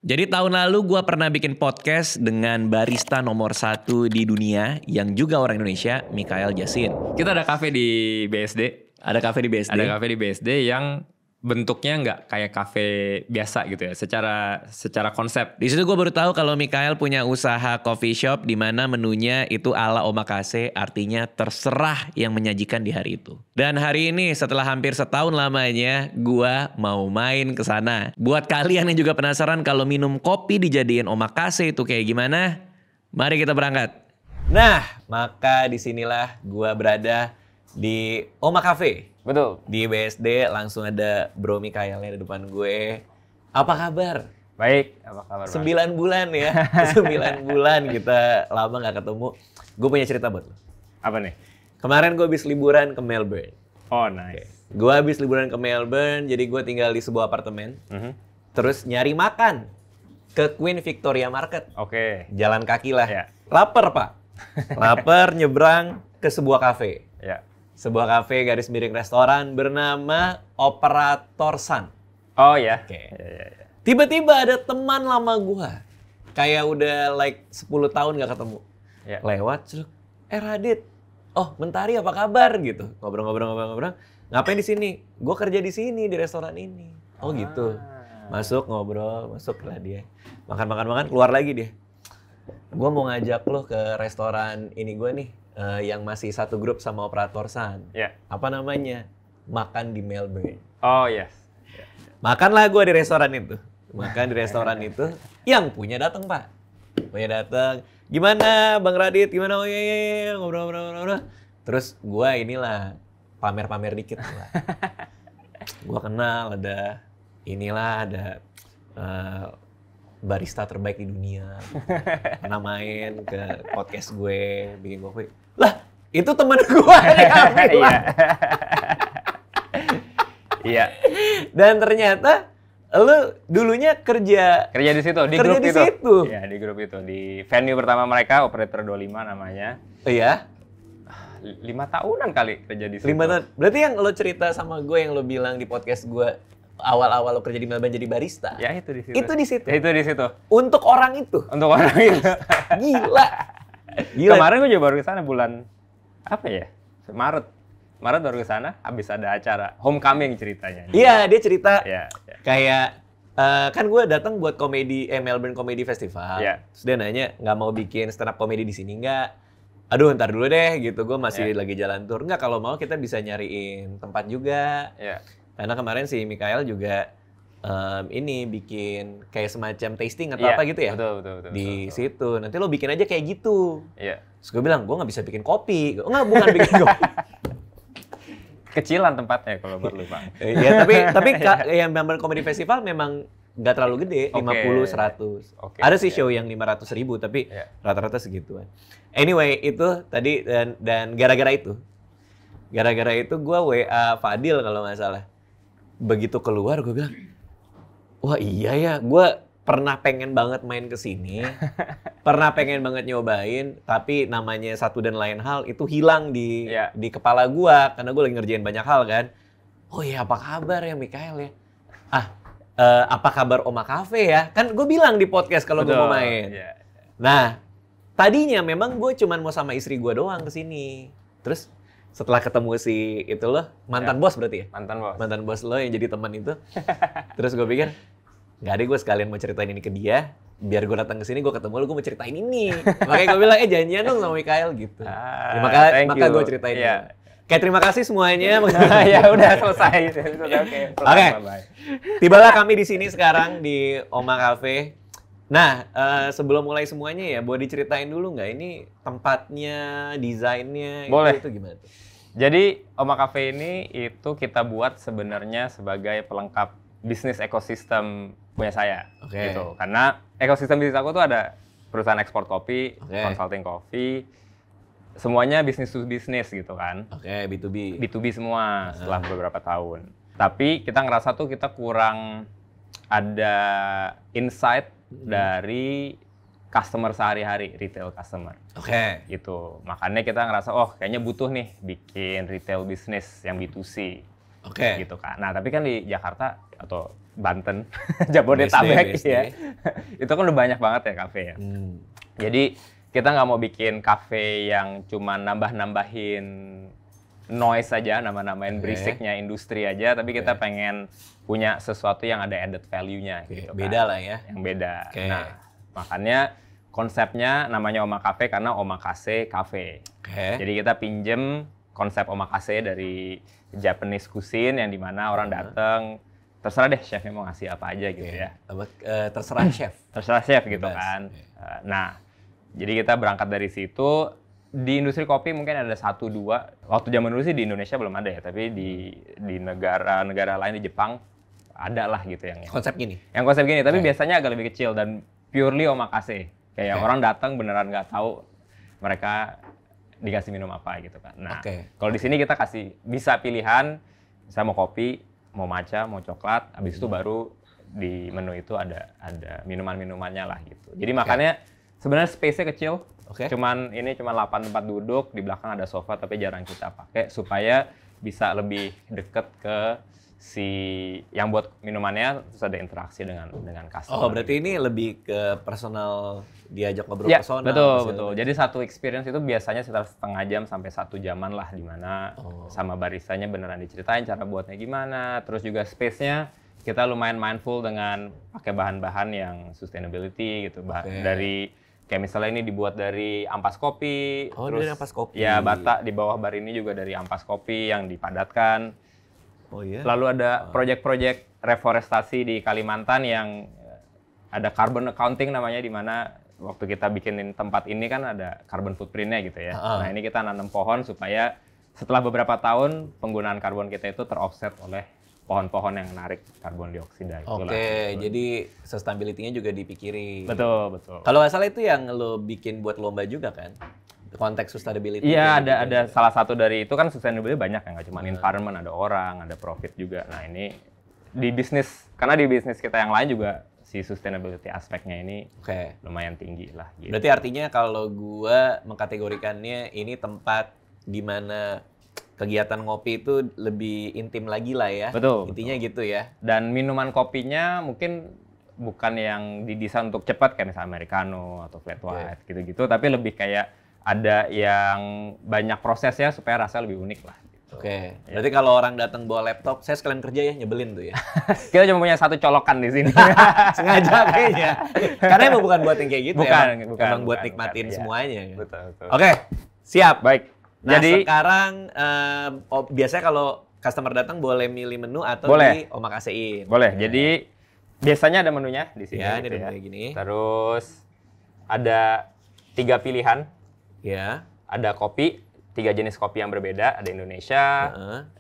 Jadi tahun lalu gue pernah bikin podcast dengan barista nomor 1 di dunia yang juga orang Indonesia, Mikhail Jasin. Kita ada kafe di BSD. Ada kafe di BSD. Ada kafe di BSD yang bentuknya nggak kayak kafe biasa gitu ya, secara konsep. Di situ gue baru tahu kalau Mikhail punya usaha coffee shop di mana menunya itu ala omakase, artinya terserah yang menyajikan di hari itu. Dan hari ini setelah hampir setahun lamanya, gue mau main ke sana. Buat kalian yang juga penasaran kalau minum kopi dijadiin omakase itu kayak gimana, mari kita berangkat. Nah, maka disinilah gue berada di Oma Cafe. Betul. Di BSD langsung ada Bro Mikhailnya di depan gue. Apa kabar? Baik, apa kabar? 9 bulan ya. 9 bulan kita lama gak ketemu. Gue punya cerita buat lo. Apa nih? Kemarin gue habis liburan ke Melbourne. Oh, nice. Gue habis liburan ke Melbourne, jadi gue tinggal di sebuah apartemen. Terus nyari makan ke Queen Victoria Market. Oke. Jalan kaki lah. Ya. Lapar, Pak. Lapar, nyebrang ke sebuah kafe. Ya. Sebuah kafe garis miring restoran bernama Operator Sun. Oh ya. Oke. Ya. Tiba-tiba ada teman lama gua. Kayak udah like 10 tahun gak ketemu. Ya. Lewat, ceruk. Radit. Oh, Mentari apa kabar gitu. Ngobrol. Ngapain di sini? Gua kerja di sini di restoran ini. Oh gitu. Masuk ngobrol, masuklah dia. Makan, keluar lagi dia. Gua mau ngajak lo ke restoran ini gua nih. Yang masih satu grup sama Operator Sun. Ya. Apa namanya? Makan di Melbourne. Oh yes. Makanlah gue di restoran itu. Makan di restoran itu. Yang punya datang, Pak. Punya datang. Gimana Bang Radit? Gimana? Oh iya. Ngobrol. Terus gue inilah pamer-pamer dikit lah. Gue kenal ada barista terbaik di dunia. Pernah main ke podcast gue, bikin kopi. Lah, itu temen gue nih. Iya. Dan ternyata lu dulunya kerja di situ, di kerja grup di itu. situ. Iya, di grup itu. Di venue pertama mereka, Operator 25 namanya. Oh iya? 5 tahunan kali kerja di situ. 5 tahun. Berarti yang lo cerita sama gue, yang lo bilang di podcast gue, awal-awal lo kerja di Melbourne jadi barista. Ya itu di situ. Itu di situ. Ya, itu di situ. Untuk orang itu. Untuk orang itu. Gila. Kemarin gue juga baru ke sana bulan apa ya? Maret baru ke sana, habis ada acara homecoming ceritanya. Iya, dia cerita Ya. kayak kan gue datang buat Melbourne Comedy Festival. Ya. Terus dia nanya nggak mau bikin stand up comedy di sini nggak? Aduh, ntar dulu deh gitu. Gue masih lagi jalan tour. Nggak, kalau mau kita bisa nyariin tempat juga. Ya. Karena kemarin si Mikhail juga ini bikin kayak semacam tasting atau apa gitu ya? Betul. Di situ. Nanti lo bikin aja kayak gitu. Iya. Terus gue bilang, gue nggak bisa bikin kopi. Nggak, bukan bikin kopi. Kecilan tempatnya kalau perlu, Bang. Ya, tapi yang Melbourne Comedy Festival memang nggak terlalu gede, 50, 100. Oke, Ada sih show yang 500.000, tapi rata-rata segituan. Anyway, itu tadi dan gara-gara itu gue WA Fadil kalau nggak salah. Begitu keluar gue bilang, wah iya ya, gue pernah pengen banget main ke sini, pernah pengen banget nyobain, tapi namanya satu dan lain hal itu hilang di kepala gue karena gue lagi ngerjain banyak hal kan. Oh iya, apa kabar ya Mikhail ya? Apa kabar Oma Cafe ya? Kan gue bilang di podcast kalau gue mau main. Yeah. Nah, tadinya memang gue cuman mau sama istri gue doang ke sini. Terus setelah ketemu si itu loh, mantan bos berarti ya? Mantan bos lo yang jadi teman itu. Terus gue pikir, nggak deh, gue sekalian mau ceritain ini ke dia. Biar gue datang ke sini, gue ketemu lo, gue mau ceritain ini. Makanya gue bilang, janjian dong sama Mikhail gitu. Maka gue ceritain. Kayak terima kasih semuanya. Ya udah selesai. Oke. Tibalah kami di sini sekarang di Oma Cafe. Nah, sebelum mulai semuanya ya, boleh diceritain dulu nggak ini tempatnya, desainnya, boleh. Itu gimana tuh? Jadi Oma Cafe ini itu kita buat sebenarnya sebagai pelengkap bisnis ekosistem punya saya. Gitu. Karena ekosistem bisnis aku tuh ada perusahaan ekspor kopi, consulting kopi, semuanya bisnis to bisnis gitu kan. B2B. B2B semua setelah beberapa tahun. Tapi kita ngerasa tuh kita kurang ada insight dari customer sehari-hari, retail customer. Gitu. Makanya kita ngerasa, kayaknya butuh nih bikin retail bisnis yang B2C. Gitu kan. Nah, tapi kan di Jakarta atau Banten, Jabodetabek BSD. ya. Itu kan udah banyak banget ya kafe ya. Jadi kita nggak mau bikin kafe yang cuma nambah-nambahin noise saja, nama-namain berisiknya industri aja, tapi kita pengen punya sesuatu yang ada added value-nya gitu kan. Beda lah ya. Yang beda. Nah, makanya konsepnya namanya Omakase karena omakase cafe. Jadi kita pinjem konsep omakase dari Japanese cuisine yang dimana orang datang, terserah deh chefnya mau ngasih apa aja gitu ya. Terserah chef. Terserah chef gitu kan. Nah, jadi kita berangkat dari situ. Di industri kopi mungkin ada 1-2. Waktu zaman dulu sih di Indonesia belum ada ya, tapi di negara-negara lain di Jepang ada lah gitu yang konsep gini. Yang konsep gini, tapi biasanya agak lebih kecil dan purely omakase. Kayak orang datang beneran nggak tahu mereka dikasih minum apa gitu kan. Nah, kalau di sini kita kasih bisa pilihan, saya mau kopi, mau matcha, mau coklat, habis itu baru di menu itu ada minuman-minumannya lah gitu. Jadi makanya sebenarnya space-nya kecil. Cuman 8 tempat duduk, di belakang ada sofa tapi jarang kita pakai supaya bisa lebih deket ke si yang buat minumannya, terus ada interaksi dengan customer. Oh, berarti ini lebih ke personal, diajak ngobrol personal. Betul. Jadi satu experience itu biasanya sekitar setengah jam sampai 1 jaman lah, di mana sama baristanya beneran diceritain cara buatnya gimana, terus juga space-nya kita lumayan mindful dengan pakai bahan-bahan yang sustainability gitu, dari kayak misalnya ini dibuat dari ampas kopi, terus dari ampas kopi. Ya, bata di bawah bar ini juga dari ampas kopi yang dipadatkan. Lalu ada proyek-proyek reforestasi di Kalimantan yang ada carbon accounting namanya, di mana waktu kita bikinin tempat ini kan ada carbon footprint-nya gitu ya. Nah, ini kita nanam pohon supaya setelah beberapa tahun penggunaan karbon kita itu ter-offset oleh pohon-pohon yang narik karbon dioksida. Jadi sustainability-nya juga dipikirin. Betul. Kalau nggak salah itu yang lo bikin buat lomba juga kan? Konteks sustainability. Iya, ada salah satu dari itu kan sustainability banyak ya, nggak cuma environment, ada orang, ada profit juga. Nah, ini di bisnis, karena di bisnis kita yang lain juga si sustainability aspeknya ini lumayan tinggi lah. Gitu. Berarti artinya kalau gua mengkategorikannya ini tempat di mana kegiatan ngopi itu lebih intim lagi lah ya. Intinya gitu ya. Dan minuman kopinya mungkin bukan yang didesain untuk cepat kayak misalnya Americano atau flat white gitu-gitu, tapi lebih kayak ada yang banyak prosesnya supaya rasa lebih unik lah. Gitu. Berarti kalau orang datang bawa laptop, saya sekalian kerja ya, nyebelin tuh ya. Kita cuma punya 1 colokan di sini. Sengaja kayaknya. Karena emang bukan buat yang kayak gitu bukan, emang buat nikmatin semuanya. Betul. Siap. Baik. Nah, jadi sekarang biasanya kalau customer datang boleh milih menu atau di omakasein. Boleh. Jadi biasanya ada menunya di sini. Ya, ini ada menunya gini. Terus ada 3 pilihan. Ya. Ada kopi, 3 jenis kopi yang berbeda. Ada Indonesia,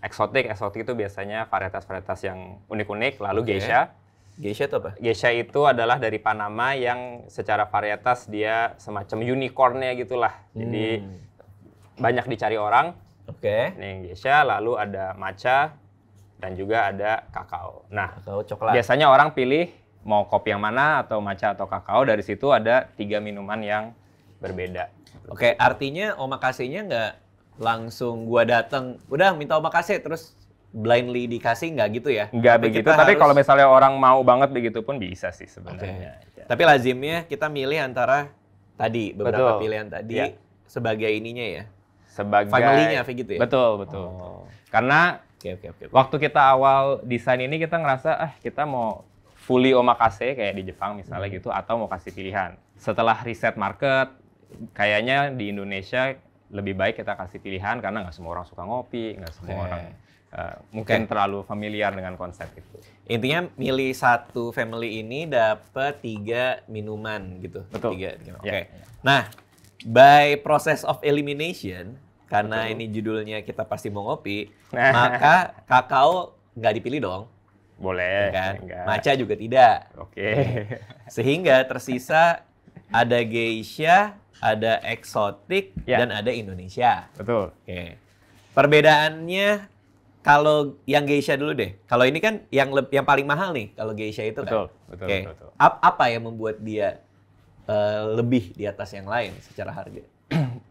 eksotik itu biasanya varietas-varietas yang unik-unik. Lalu geisha. Geisha itu apa? Geisha itu adalah dari Panama yang secara varietas dia semacam unicorn-nya gitulah. Jadi banyak dicari orang. Nih geisha, lalu ada matcha, dan juga ada kakao. Nah, coklat. Biasanya orang pilih mau kopi yang mana, atau matcha atau kakao. Dari situ ada 3 minuman yang berbeda. Artinya omakase-nya nggak langsung gua datang, udah minta omakase terus blindly dikasih, nggak gitu ya? Nggak begitu, tapi kalau misalnya orang mau banget begitu pun bisa sih sebenarnya. Tapi lazimnya kita milih antara tadi, beberapa pilihan tadi sebagai ininya ya? Sebagai family-nya gitu ya? Betul. Karena waktu kita awal desain ini kita ngerasa kita mau fully omakase kayak di Jepang misalnya gitu, atau mau kasih pilihan. Setelah riset market, kayaknya di Indonesia lebih baik kita kasih pilihan karena nggak semua orang suka ngopi, nggak semua orang mungkin terlalu familiar dengan konsep itu. Intinya milih satu family ini dapat 3 minuman gitu. Betul. 3. Nah, by process of elimination, karena ini judulnya kita pasti mau ngopi, maka kakao nggak dipilih dong. Boleh. Kan? Matcha juga tidak. Sehingga tersisa ada geisha, ada eksotik, dan ada Indonesia. Betul. Perbedaannya, kalau yang geisha dulu deh. Kalau ini kan yang paling mahal nih, kalau geisha itu kan. Betul. Apa yang membuat dia lebih di atas yang lain secara harga?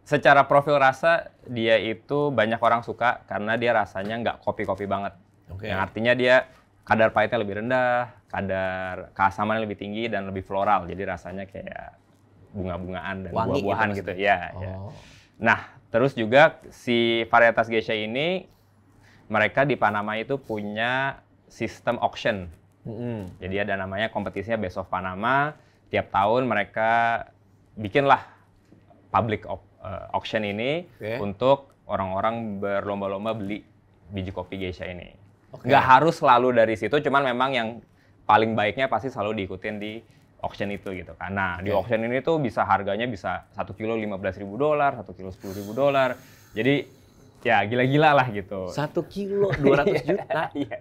Secara profil rasa, dia itu banyak orang suka karena dia rasanya nggak kopi-kopi banget. Yang artinya dia kadar pahitnya lebih rendah, kadar keasamannya lebih tinggi dan lebih floral. Jadi rasanya kayak bunga-bungaan dan buah-buahan gitu. Ya. Nah, terus juga si varietas geisha ini mereka di Panama itu punya sistem auction. Jadi ada namanya kompetisinya Best of Panama. Tiap tahun mereka bikinlah public auction ini untuk orang-orang berlomba-lomba beli biji kopi geisha ini. Nggak harus selalu dari situ, cuman memang yang paling baiknya pasti selalu diikutin di auction itu gitu kan. Nah, di auction ini tuh harganya bisa 1 kilo $15.000, 1 kilo $10.000. Jadi ya gila-gila lah gitu. 1 kilo 200 juta? Iya.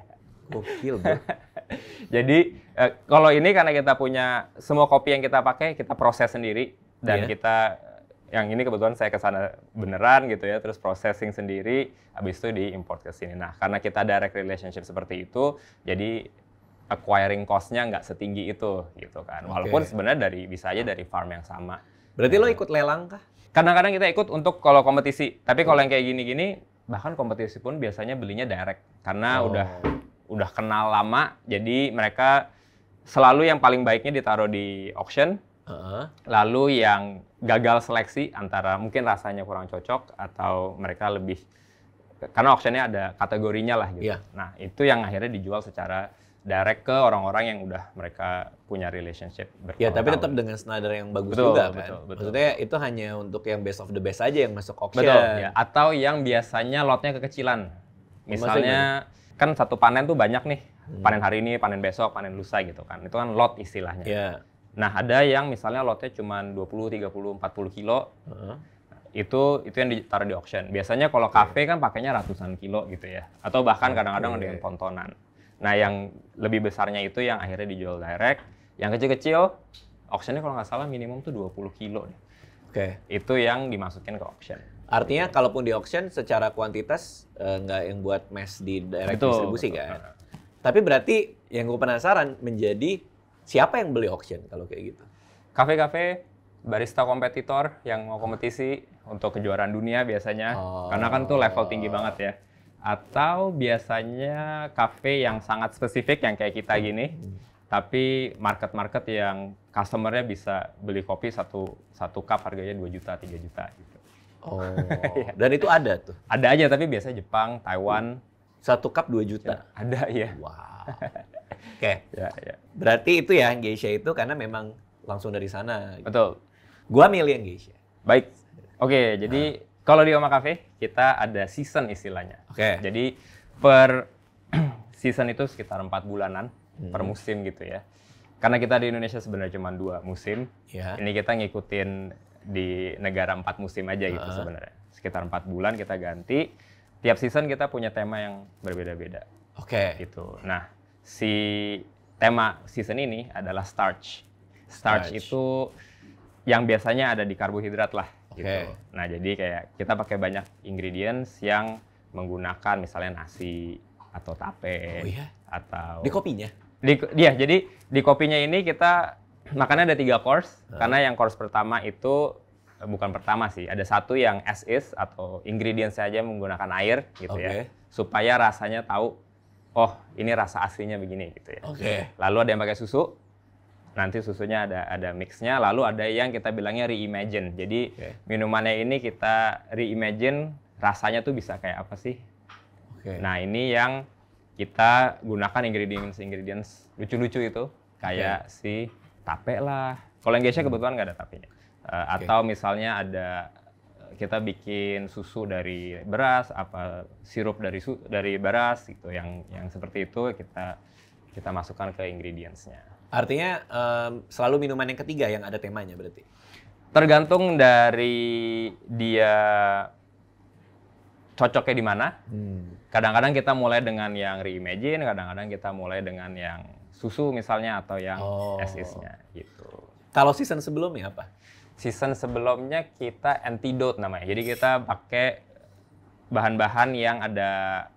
Gokil, bro. Jadi kalau ini karena kita punya semua kopi yang kita pakai, kita proses sendiri. Dan kita, yang ini kebetulan saya kesana beneran gitu ya, terus processing sendiri, habis itu diimport ke sini. Nah, karena kita direct relationship seperti itu, jadi acquiring cost-nya nggak setinggi itu gitu kan. Walaupun sebenarnya bisa aja dari farm yang sama. Berarti lo ikut lelang kah? Kadang-kadang kita ikut untuk kalau kompetisi. Tapi kalau yang kayak gini-gini, bahkan kompetisi pun biasanya belinya direct. Karena udah kenal lama, jadi mereka selalu yang paling baiknya ditaruh di auction. Lalu yang gagal seleksi antara mungkin rasanya kurang cocok atau mereka lebih, karena auctionnya ada kategorinya lah gitu. Nah, itu yang akhirnya dijual secara direct ke orang-orang yang udah mereka punya relationship bertahun-tahun. Ya, tapi tetap dengan standar yang bagus juga kan. Betul. Maksudnya itu hanya untuk yang best of the best aja yang masuk auction. Betul, ya. Atau yang biasanya lotnya kekecilan. Misalnya kan satu panen tuh banyak nih. Panen hari ini, panen besok, panen lusa gitu kan. Itu kan lot istilahnya. Nah, ada yang misalnya lotnya cuma 20, 30, 40 kilo. Itu yang ditaruh di auction. Biasanya kalau kafe kan pakainya ratusan kilo gitu ya. Atau bahkan kadang-kadang ada yang tontonan. Nah, yang lebih besarnya itu yang akhirnya dijual direct. Yang kecil-kecil, auctionnya kalau nggak salah minimum tuh 20 kilo. Itu yang dimasukin ke auction. Artinya kalaupun di auction secara kuantitas nggak yang buat mass di direct distribusi kan? Tapi berarti yang gue penasaran menjadi siapa yang beli auction kalau kayak gitu? Kafe-kafe, barista kompetitor yang mau kompetisi untuk kejuaraan dunia biasanya. Karena kan tuh level tinggi banget ya. Atau biasanya kafe yang sangat spesifik yang kayak kita gini, tapi market-market yang customer-nya bisa beli kopi satu cup harganya 2 juta, 3 juta gitu. Dan itu ada tuh? Ada aja, tapi biasanya Jepang, Taiwan. 1 cup 2 juta? Ya, ada ya. Wow. Berarti itu ya geisha itu karena memang langsung dari sana. Gitu. Betul. Gua milih yang geisha. Baik. Jadi kalau di Oma Cafe, kita ada season istilahnya. Jadi per season itu sekitar 4 bulanan per musim gitu ya. Karena kita di Indonesia sebenarnya cuma 2 musim. Ini kita ngikutin di negara 4 musim aja gitu sebenarnya. Sekitar 4 bulan kita ganti. Tiap season kita punya tema yang berbeda-beda. Gitu. Nah, si tema season ini adalah starch. Starch itu yang biasanya ada di karbohidrat lah. Gitu. Nah, jadi kayak kita pakai banyak ingredients yang menggunakan misalnya nasi atau tape atau di kopinya. Jadi di kopinya ini kita makannya ada 3 course karena yang course pertama itu bukan pertama sih, ada satu yang as is atau ingredients saja menggunakan air gitu ya. Supaya rasanya tahu ini rasa aslinya begini gitu ya. Lalu ada yang pakai susu. Nanti susunya ada mixnya, lalu ada yang kita bilangnya reimagine. Jadi minumannya ini kita reimagine rasanya tuh bisa kayak apa sih? Nah, ini yang kita gunakan ingredients lucu-lucu itu, kayak si tape lah. Kalau yang geisha kebetulan nggak ada tapenya. Atau misalnya kita bikin susu dari beras, sirup dari beras gitu, yang seperti itu kita masukkan ke ingredients-nya. Artinya selalu minuman yang ketiga yang ada temanya berarti? Tergantung dari dia cocoknya di mana. Kadang-kadang kita mulai dengan yang reimagine, kadang-kadang kita mulai dengan yang susu misalnya atau yang as is-nya gitu. Kalau season sebelumnya apa? Season sebelumnya kita antidote namanya. Jadi kita pakai bahan-bahan yang ada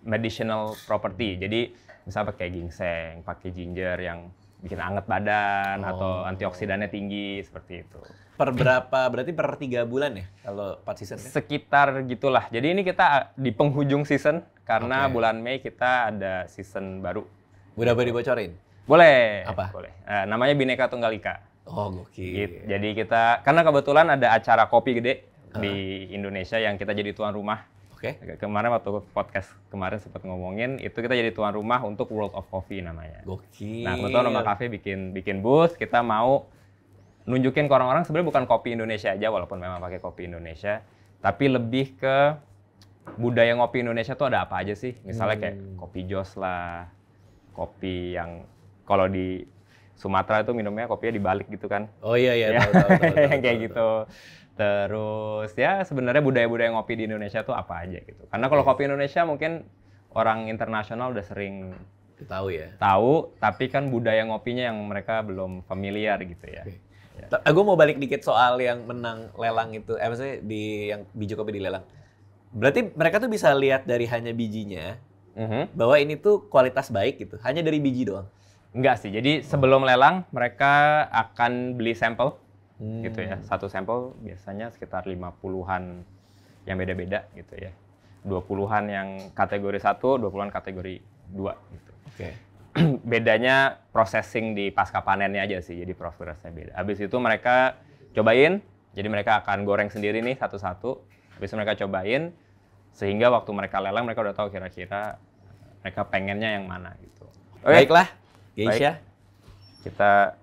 medicinal property. Jadi misalnya pakai ginseng, pakai ginger yang bikin anget badan atau antioksidannya tinggi seperti itu. Berarti per 3 bulan ya kalau 4 season? Sekitar gitulah. Jadi ini kita di penghujung season karena bulan Mei kita ada season baru. Udah boleh dibocorin? Boleh. Apa? Boleh. Namanya Bhinneka Tunggal Ika. Oh, gokil. Jadi kita, karena kebetulan ada acara kopi gede di Indonesia yang kita jadi tuan rumah. Oke. Kemarin waktu podcast kemarin sempat ngomongin, itu kita jadi tuan rumah untuk World of Coffee namanya. Gokil. Nah, kebetulan Oma Cafe bikin booth, kita mau nunjukin ke orang-orang sebenarnya bukan kopi Indonesia aja, walaupun memang pakai kopi Indonesia, tapi lebih ke budaya ngopi Indonesia tuh ada apa aja sih? Misalnya kayak kopi jos lah, kopi yang kalau di Sumatera itu minumnya kopinya dibalik gitu kan. Oh iya, Ya. tahu. Yang kayak gitu. Terus ya sebenarnya budaya-budaya ngopi di Indonesia tuh apa aja gitu. Karena kalau kopi Indonesia mungkin orang internasional udah sering tahu ya. Tahu, tapi kan budaya ngopinya yang mereka belum familiar gitu ya. Ya. Gue mau balik dikit soal yang menang lelang itu. Maksudnya yang biji kopi dilelang. Berarti mereka tuh bisa lihat dari hanya bijinya bahwa ini tuh kualitas baik gitu. Hanya dari biji doang. Enggak sih, jadi sebelum lelang mereka akan beli sampel gitu ya. Satu sampel biasanya sekitar 50-an yang beda-beda gitu ya. 20-an yang kategori 1, 20-an kategori 2 gitu. Oke. Bedanya processing di pasca panennya aja sih, jadi prosesnya beda. Habis itu mereka cobain, jadi mereka akan goreng sendiri nih satu-satu. Habis itu mereka cobain, sehingga waktu mereka lelang mereka udah tahu kira-kira mereka pengennya yang mana gitu. Baiklah. Geisha. Kita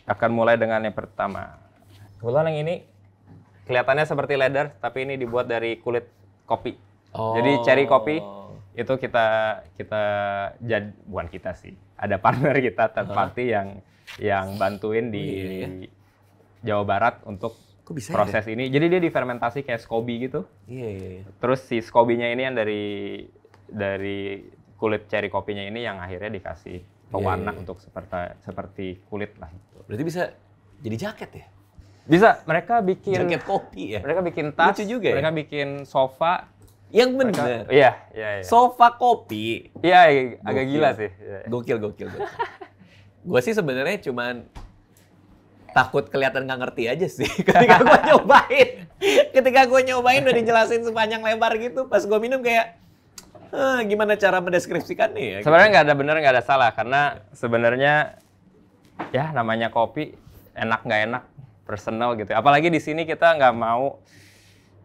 akan mulai dengan yang pertama. Kebetulan yang ini kelihatannya seperti leather, tapi ini dibuat dari kulit kopi. Oh. Jadi cherry kopi itu kita bukan kita sih. Ada partner kita third party yang bantuin di Jawa Barat untuk proses ini. Jadi dia difermentasi kayak SCOBY gitu. Iya. Terus si SCOBY-nya ini yang dari kulit cherry kopinya ini yang akhirnya dikasih pewarna untuk seperti kulit lah itu. Berarti bisa jadi jaket ya? Bisa, mereka bikin jaket kopi ya. Mereka bikin tas, lucu juga mereka bikin sofa. Yang bener. Iya. Sofa kopi. Iya, agak gila sih. Gokil. Gue sih sebenarnya cuman takut kelihatan nggak ngerti aja sih. Ketika gue nyobain udah dijelasin sepanjang lebar gitu, pas gue minum kayak gimana cara mendeskripsikannya ya? Sebenarnya nggak ada benar, nggak ada salah, karena sebenarnya ya namanya kopi enak nggak enak personal gitu. Apalagi di sini kita nggak mau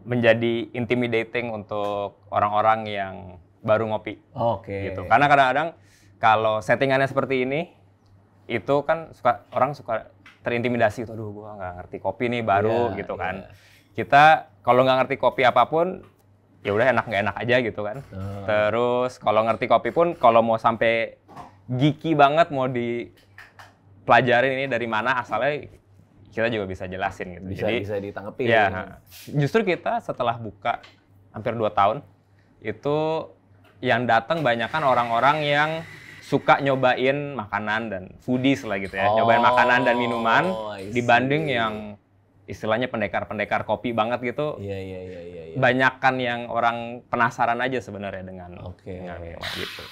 menjadi intimidating untuk orang-orang yang baru ngopi. Oke. Gitu. Karena kadang-kadang kalau settingannya seperti ini, itu kan orang suka terintimidasi. Aduh, gua nggak ngerti kopi nih baru gitu kan. Kita kalau nggak ngerti kopi apapun, ya udah enak nggak enak aja gitu kan. Terus kalau ngerti kopi pun kalau mau sampai geeky banget mau dipelajarin ini dari mana asalnya, kita juga bisa jelasin gitu. Bisa ditangkepin. Ya, justru kita setelah buka hampir 2 tahun itu yang datang banyak kan orang-orang yang suka nyobain makanan dan foodies lah gitu ya. Nyobain makanan dan minuman dibanding yang istilahnya pendekar-pendekar kopi banget gitu. Iya. Banyakan yang orang penasaran aja sebenarnya dengan minuman gitu.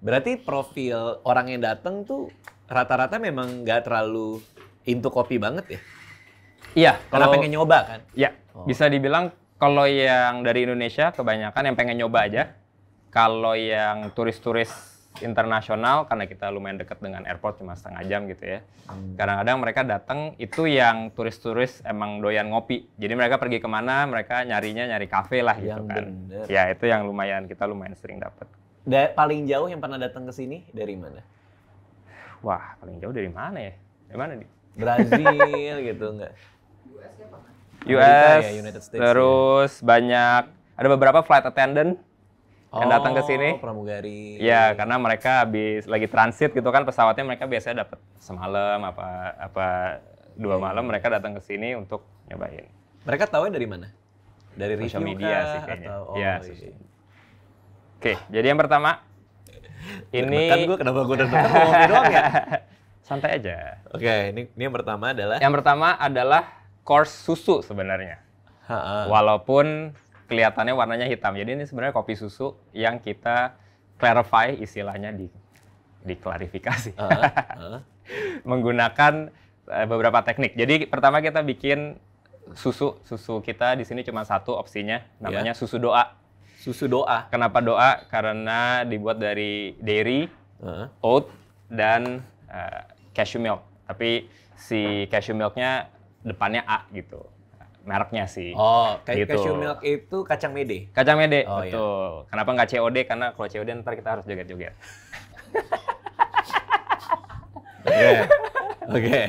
Berarti profil orang yang datang tuh rata-rata memang nggak terlalu into kopi banget ya? Iya. Karena pengen nyoba kan? Iya. Bisa dibilang kalau yang dari Indonesia kebanyakan yang pengen nyoba aja. Kalau yang turis-turis internasional, karena kita lumayan dekat dengan airport cuma setengah jam gitu ya. Kadang-kadang mereka datang itu yang turis-turis emang doyan ngopi. Jadi mereka pergi kemana, mereka nyari kafe lah gitu kan. Bener. Ya itu yang kita lumayan sering dapat. Paling jauh yang pernah datang ke sini dari mana? Wah, paling jauh dari mana ya? Dari mana nih? Brazil gitu enggak? US, ya, United States, terus banyak, ada beberapa flight attendant yang datang ke sini. Pramugari. Ya, karena mereka habis lagi transit gitu kan pesawatnya, mereka biasanya dapat semalam apa 2 malam mereka datang ke sini untuk nyobain. Mereka tahu dari mana? Dari social review media sih kayaknya. Ya, Oke, jadi yang pertama ini kan kenapa gue udah ngomongin doang ya? Santai aja. Oke, ini yang pertama adalah? Yang pertama adalah coarse susu sebenarnya. Walaupun kelihatannya warnanya hitam. Jadi ini sebenarnya kopi susu yang kita clarify, istilahnya diklarifikasi. Menggunakan beberapa teknik. Jadi pertama kita bikin susu kita di sini cuma satu opsinya, namanya susu doa. Susu doa. Kenapa doa? Karena dibuat dari dairy, oat, dan cashew milk. Tapi si cashew milknya depannya A gitu. Mereknya sih. Oh, gitu. Cashew milk itu kacang mede? Kacang mede, oh, betul. Iya. Kenapa nggak COD? Karena kalau COD ntar kita harus joget-joget. Oke.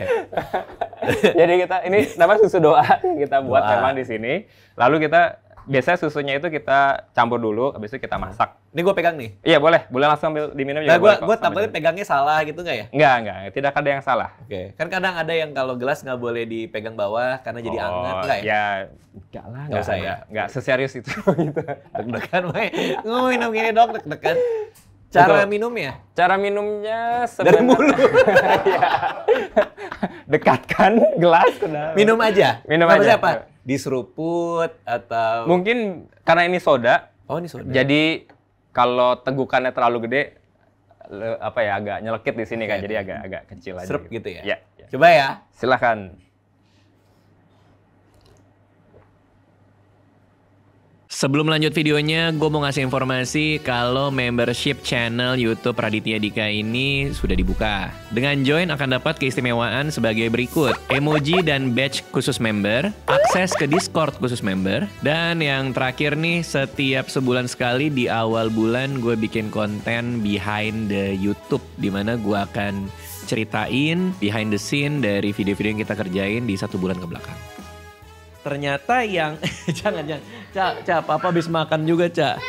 Jadi ini namanya susu doa kita buat memang di sini. Lalu kita biasanya susunya itu kita campur dulu, habis itu kita masak. Ini gue pegang nih? Iya boleh langsung ambil diminum juga. Nah, gue takutnya pegangnya salah gitu nggak ya? Enggak, tidak ada yang salah. Oke, kan kadang ada yang kalau gelas nggak boleh dipegang bawah karena jadi anget, nggak ya? Ya, enggak lah, nggak usah ya? Nggak seserius itu. Gitu. Deg-degan, gue minum gini dong, deg-degan. Cara minumnya? Cara minumnya dari mulut. Dekatkan gelas ke dalam. Minum aja? Minum aja. Apa? Diseruput atau? Mungkin karena ini soda. Oh, ini soda. Jadi kalau tegukannya terlalu gede, agak nyelekit di sini kan. Jadi agak kecil aja. Serep gitu ya? Ya. Coba ya. Silakan. Sebelum lanjut videonya, gue mau ngasih informasi kalau membership channel YouTube Raditya Dika ini sudah dibuka. Dengan join akan dapat keistimewaan sebagai berikut. Emoji dan badge khusus member, akses ke Discord khusus member, dan yang terakhir nih, setiap sebulan sekali di awal bulan gue bikin konten behind the YouTube, dimana gue akan ceritain behind the scene dari video-video yang kita kerjain di 1 bulan ke belakang. Ternyata yang jangan Cak, Papa habis makan juga, Cak.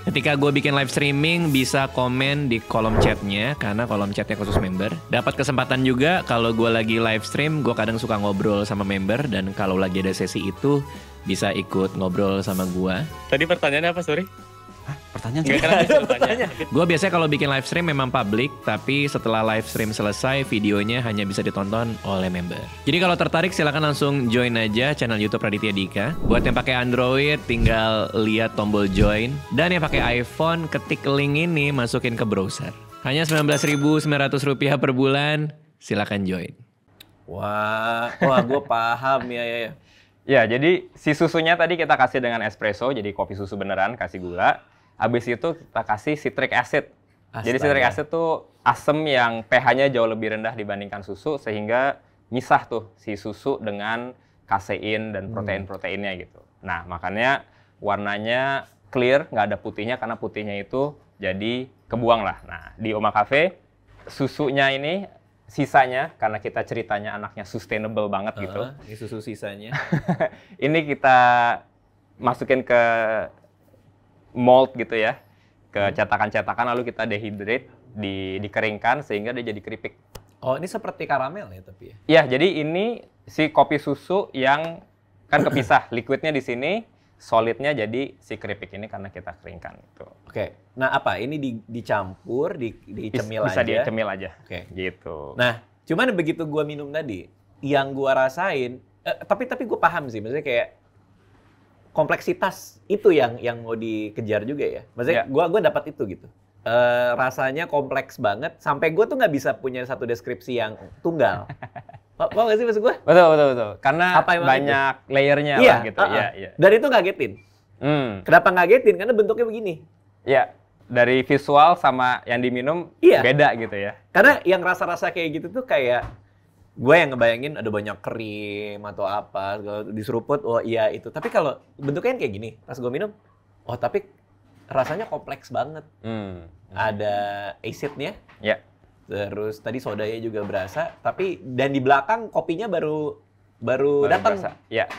Ketika gue bikin live streaming bisa komen di kolom chatnya karena kolom chatnya khusus member. Dapat kesempatan juga kalau gue lagi live stream, gue kadang suka ngobrol sama member dan kalau lagi ada sesi itu bisa ikut ngobrol sama gue. Tadi pertanyaannya apa, sorry? Pertanyaan Gue biasanya kalau bikin live stream memang public, tapi setelah live stream selesai videonya hanya bisa ditonton oleh member. Jadi kalau tertarik silakan langsung join aja channel YouTube Raditya Dika. Buat yang pakai Android tinggal lihat tombol join, dan yang pakai iPhone ketik link ini masukin ke browser. Hanya Rp19.900 per bulan, silakan join. Wah, gue paham ya. Ya, jadi si susunya tadi kita kasih dengan espresso, jadi kopi susu beneran, kasih gula. Habis itu kita kasih citric acid. Astaga. Jadi citric acid tuh asam yang pH-nya jauh lebih rendah dibandingkan susu, sehingga misah tuh si susu dengan kasein dan protein-proteinnya gitu. Nah, makanya warnanya clear, nggak ada putihnya, karena putihnya itu jadi kebuang lah. Nah, di Oma Cafe, susunya ini sisanya, karena kita ceritanya anaknya sustainable banget gitu. Ini susu sisanya. Ini kita masukin ke mold gitu ya, ke cetakan-cetakan, lalu kita dehydrate, dikeringkan sehingga dia jadi keripik. Oh, ini seperti karamel ya tapi ya? Iya, jadi ini si kopi susu yang kan kepisah, liquidnya di sini, solidnya jadi si keripik ini karena kita keringkan itu. Oke, nah apa? Ini dicampur, dicemil bisa aja? Bisa dicemil aja, gitu. Nah, cuman begitu gua minum tadi, yang gua rasain, tapi gue paham sih, maksudnya kayak kompleksitas itu yang mau dikejar juga ya. Maksudnya gue dapat itu gitu. Rasanya kompleks banget sampai gue tuh nggak bisa punya satu deskripsi yang tunggal. Paham nggak sih maksud gue? Betul. Karena banyak layernya lah gitu. Iya. Dan itu ngagetin. Kenapa ngagetin? Karena bentuknya begini. Iya. Dari visual sama yang diminum beda gitu ya. Karena yang rasa-rasa kayak gitu tuh kayak gue yang ngebayangin ada banyak krim atau apa, diseruput, oh iya itu. Tapi kalau bentuknya kayak gini, pas gue minum, oh tapi rasanya kompleks banget. Ada acidnya, terus tadi sodanya juga berasa, tapi dan di belakang kopinya baru datang. Iya.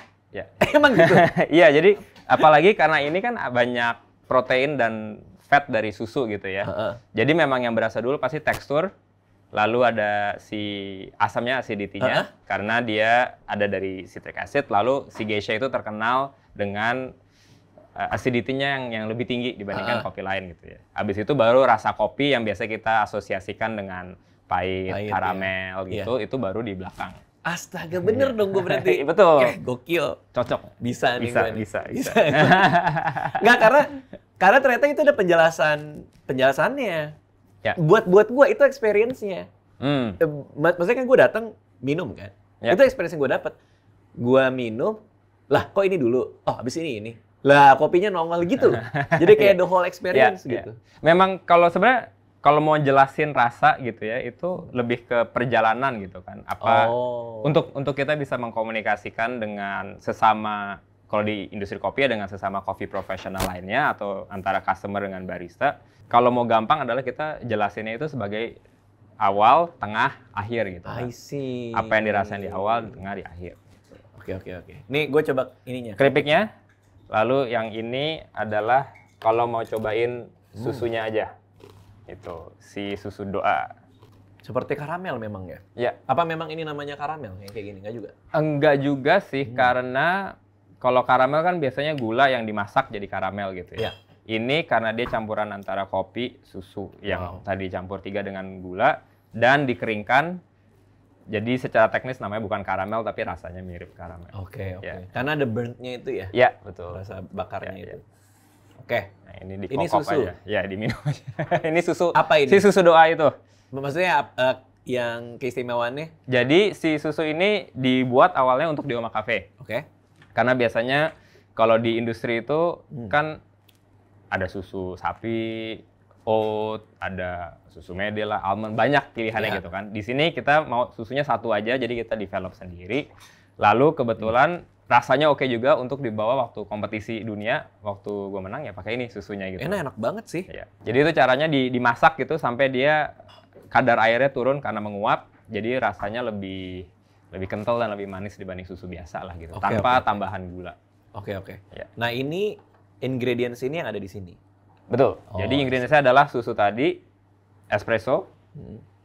Emang gitu? Iya, jadi apalagi karena ini kan banyak protein dan fat dari susu gitu ya. Jadi memang yang berasa dulu pasti tekstur. Lalu ada si asamnya, acidity-nya, karena dia ada dari citric acid. Lalu si geisha itu terkenal dengan acidity-nya yang lebih tinggi dibandingkan kopi lain gitu ya. Habis itu baru rasa kopi yang biasa kita asosiasikan dengan pahit karamel gitu, itu baru di belakang. Astaga, bener dong gue berarti. Betul. Gokil. Cocok. Bisa. Bisa. Nggak, karena ternyata itu ada penjelasannya. Ya. Buat gue itu experience-nya. Maksudnya kan gue datang minum kan. Itu experience yang gue dapat. Gue minum, lah kok ini dulu? Oh, habis ini. Lah, kopinya nongol gitu loh. Jadi kayak the whole experience gitu. Memang kalau sebenarnya kalau mau jelasin rasa gitu ya, itu lebih ke perjalanan gitu kan. Apa untuk kita bisa mengkomunikasikan dengan sesama, kalau di industri kopi ya dengan sesama coffee professional lainnya atau antara customer dengan barista. Kalau mau gampang adalah kita jelasinnya itu sebagai awal, tengah, akhir gitu kan. I see. Apa yang dirasain di awal, di tengah, di akhir. Oke. Nih gue coba ininya. Keripiknya. Lalu yang ini adalah kalau mau cobain susunya aja. Itu si susu doa. Seperti karamel memang ya? Ya. Apa memang ini namanya karamel yang kayak gini? Enggak juga? Enggak juga sih, karena kalau karamel kan biasanya gula yang dimasak jadi karamel gitu ya. Ini karena dia campuran antara kopi, susu yang tadi campur 3 dengan gula dan dikeringkan. Jadi secara teknis namanya bukan karamel tapi rasanya mirip karamel. Oke. Karena ada burnt-nya itu ya? Iya, betul. Rasa bakarnya itu. Oke. Nah, ini dikokop susu aja. Ya, diminum aja. Ini susu. Apa ini? Si susu doa itu. Maksudnya yang keistimewaannya? Jadi si susu ini dibuat awalnya untuk di omakase. Oke. Karena biasanya kalau di industri itu kan ada susu sapi, oat, ada susu mede lah, almond, banyak pilihannya gitu kan. Di sini kita mau susunya satu aja, jadi kita develop sendiri. Lalu kebetulan rasanya oke juga untuk dibawa waktu kompetisi dunia, waktu gue menang ya pakai ini susunya gitu. Enak banget sih. Ya. Jadi itu caranya dimasak gitu sampai dia kadar airnya turun karena menguap, jadi rasanya lebih kental dan lebih manis dibanding susu biasa lah gitu, tanpa tambahan gula. Oke. Ya. Nah ini ingredients ini yang ada di sini. Betul. Jadi ingredientsnya adalah susu tadi, espresso,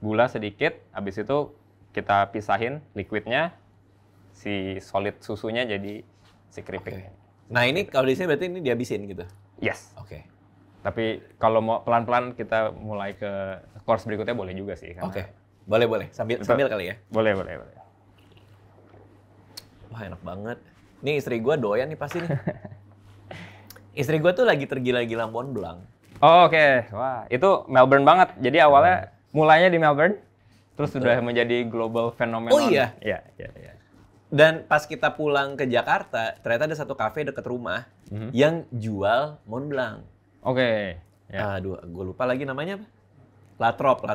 gula sedikit, habis itu kita pisahin liquidnya, si solid susunya jadi si keripik. Nah ini kalau di sini berarti ini dihabisin gitu? Yes. Oke. Tapi kalau mau pelan-pelan kita mulai ke course berikutnya boleh juga sih. Oke. Boleh. Sambil kali ya? Boleh. Wah enak banget. Nih istri gue doyan nih pasti nih. Istri gue tuh lagi tergila-gila Mont Blanc. Oh, oke. Wah, itu Melbourne banget. Jadi awalnya mulainya di Melbourne, terus sudah menjadi global phenomenon. Oh iya? Iya. Dan pas kita pulang ke Jakarta, ternyata ada satu kafe dekat rumah yang jual Mont Blanc. Oke. Ya. Aduh, gue lupa lagi namanya apa? Latrop.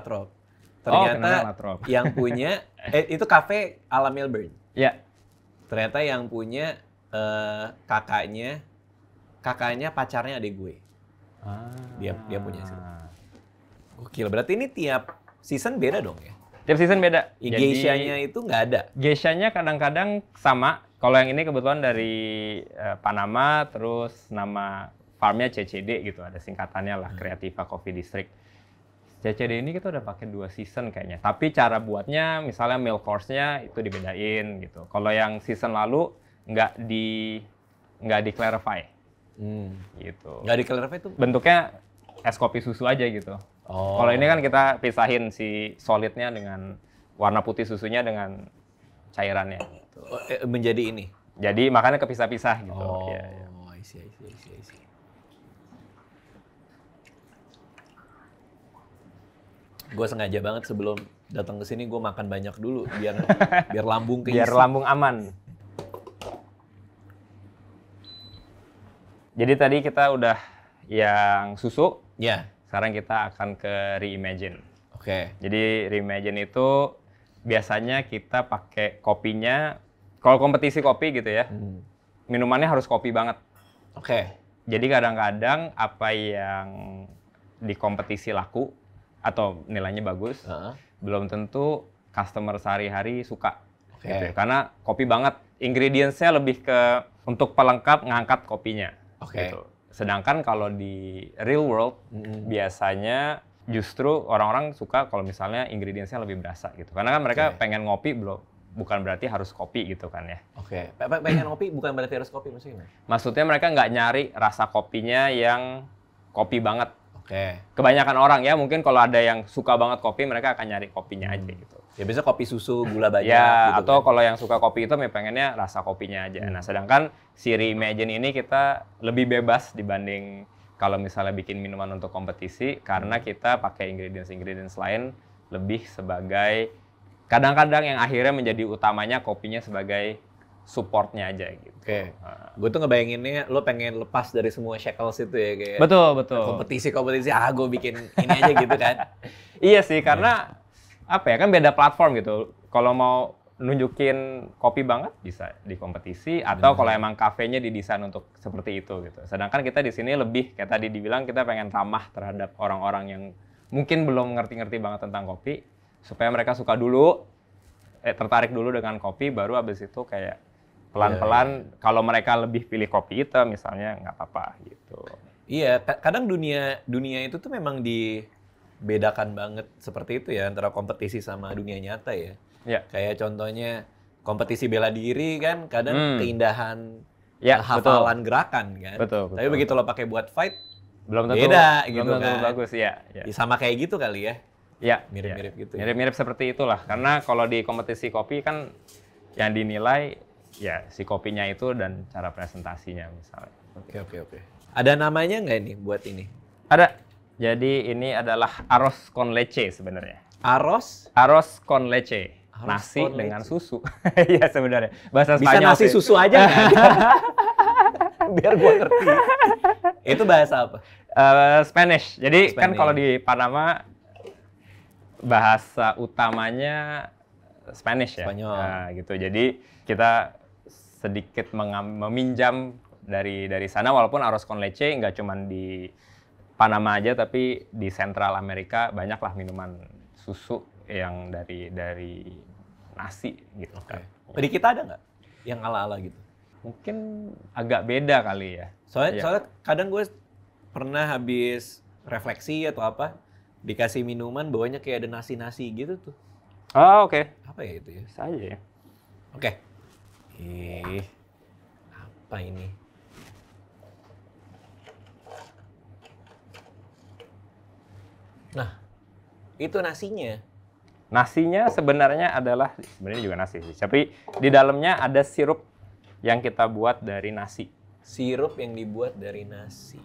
Ternyata Latrop. yang punya, itu kafe ala Melbourne. Iya. Ternyata yang punya kakaknya pacarnya adik gue. Dia punya sih. Gokil, berarti ini tiap season beda dong ya? Tiap season beda. Geisha-nya itu nggak ada? Geisha-nya kadang-kadang sama. Kalau yang ini kebetulan dari Panama, terus nama farmnya CCD gitu, ada singkatannya lah, Creativa Coffee District. CCD ini kita udah pakai 2 season kayaknya. Tapi cara buatnya, misalnya milk course-nya itu dibedain gitu. Kalau yang season lalu nggak di clarify. Gitu. Nggak di clarify itu? Bentuknya es kopi susu aja gitu. Kalau ini kan kita pisahin si solidnya dengan warna putih susunya dengan cairannya. Menjadi ini? Jadi makanya kepisah-pisah gitu. I see. Gue sengaja banget sebelum datang ke sini gue makan banyak dulu biar lambung keisi. Biar lambung aman. Jadi tadi kita udah yang susu. Ya. Sekarang kita akan ke Reimagine. Oke. Jadi Reimagine itu biasanya kita pakai kopinya, kalau kompetisi kopi gitu ya, minumannya harus kopi banget. Oke. Jadi kadang-kadang apa yang di kompetisi laku atau nilainya bagus, belum tentu customer sehari-hari suka. Gitu. Karena kopi banget, ingredients-nya lebih ke untuk pelengkap ngangkat kopinya. Gitu. Sedangkan kalau di real world, biasanya justru orang-orang suka kalau misalnya ingredients-nya lebih berasa gitu. Karena kan mereka pengen ngopi, bukan berarti harus kopi gitu kan ya. Pengen ngopi bukan berarti harus kopi maksudnya? Maksudnya mereka nggak nyari rasa kopinya yang kopi banget. Kebanyakan orang ya, mungkin kalau ada yang suka banget kopi, mereka akan nyari kopinya aja gitu. Ya biasanya kopi susu, gula banyak ya, gitu. Atau kalau yang suka kopi itu pengennya rasa kopinya aja. Nah, sedangkan si Reimagine ini kita lebih bebas dibanding kalau misalnya bikin minuman untuk kompetisi, karena kita pakai ingredients lain lebih sebagai kadang-kadang yang akhirnya menjadi utamanya kopinya sebagai supportnya aja gitu. Oke. Gue tuh ngebayanginnya lo pengen lepas dari semua shackles itu ya kayak. Betul. Kompetisi, gue bikin ini aja gitu kan. Iya sih, karena apa ya, kan beda platform gitu. Kalau mau nunjukin kopi banget bisa di kompetisi, atau kalau emang kafenya didesain untuk seperti itu gitu. Sedangkan kita di sini lebih kayak tadi dibilang, kita pengen ramah terhadap orang-orang yang mungkin belum ngerti-ngerti banget tentang kopi, supaya mereka suka dulu, tertarik dulu dengan kopi, baru abis itu kayak pelan-pelan kalau mereka lebih pilih kopi hitam misalnya, nggak apa-apa gitu. Iya, kadang dunia itu tuh memang dibedakan banget seperti itu ya, antara kompetisi sama dunia nyata ya. Ya. Kayak contohnya kompetisi bela diri kan, kadang keindahan hafalan gerakan kan. Betul. Tapi begitu lo pakai buat fight, belum tentu beda gitu belum tentu kan. bagus ya. Sama kayak gitu kali ya. Ya, mirip-mirip gitu. Mirip-mirip seperti itulah. Karena kalau di kompetisi kopi kan yang dinilai ya si kopinya itu dan cara presentasinya misalnya. Oke. Ada namanya nggak ini buat ini? Ada. Jadi ini adalah arroz con leche sebenarnya. Arroz con leche. Nasi con dengan leche. susu. Iya sebenarnya. Bahasa Bisa Spanyol nasi sih. susu aja kan? Biar gua ngerti. Itu bahasa apa? Spanish. Jadi kan Spanish. kalau di Panama bahasa utamanya Spanish ya. Spanyol. Nah, gitu. Jadi kita sedikit meminjam dari sana, walaupun arroz con leche nggak cuma di Panama aja, tapi di Central Amerika banyaklah minuman susu yang dari nasi gitu kan. Di kita ada nggak yang ala-ala gitu? Mungkin agak beda kali ya. Soalnya kadang gue pernah habis refleksi atau apa, dikasih minuman bawahnya kayak ada nasi-nasi gitu tuh. Oh, oke. Apa ya itu ya? Bisa aja ya. Oke. Apa ini? Nah, itu nasinya. Nasinya sebenarnya juga nasi sih. Tapi di dalamnya ada sirup yang kita buat dari nasi. Sirup yang dibuat dari nasi.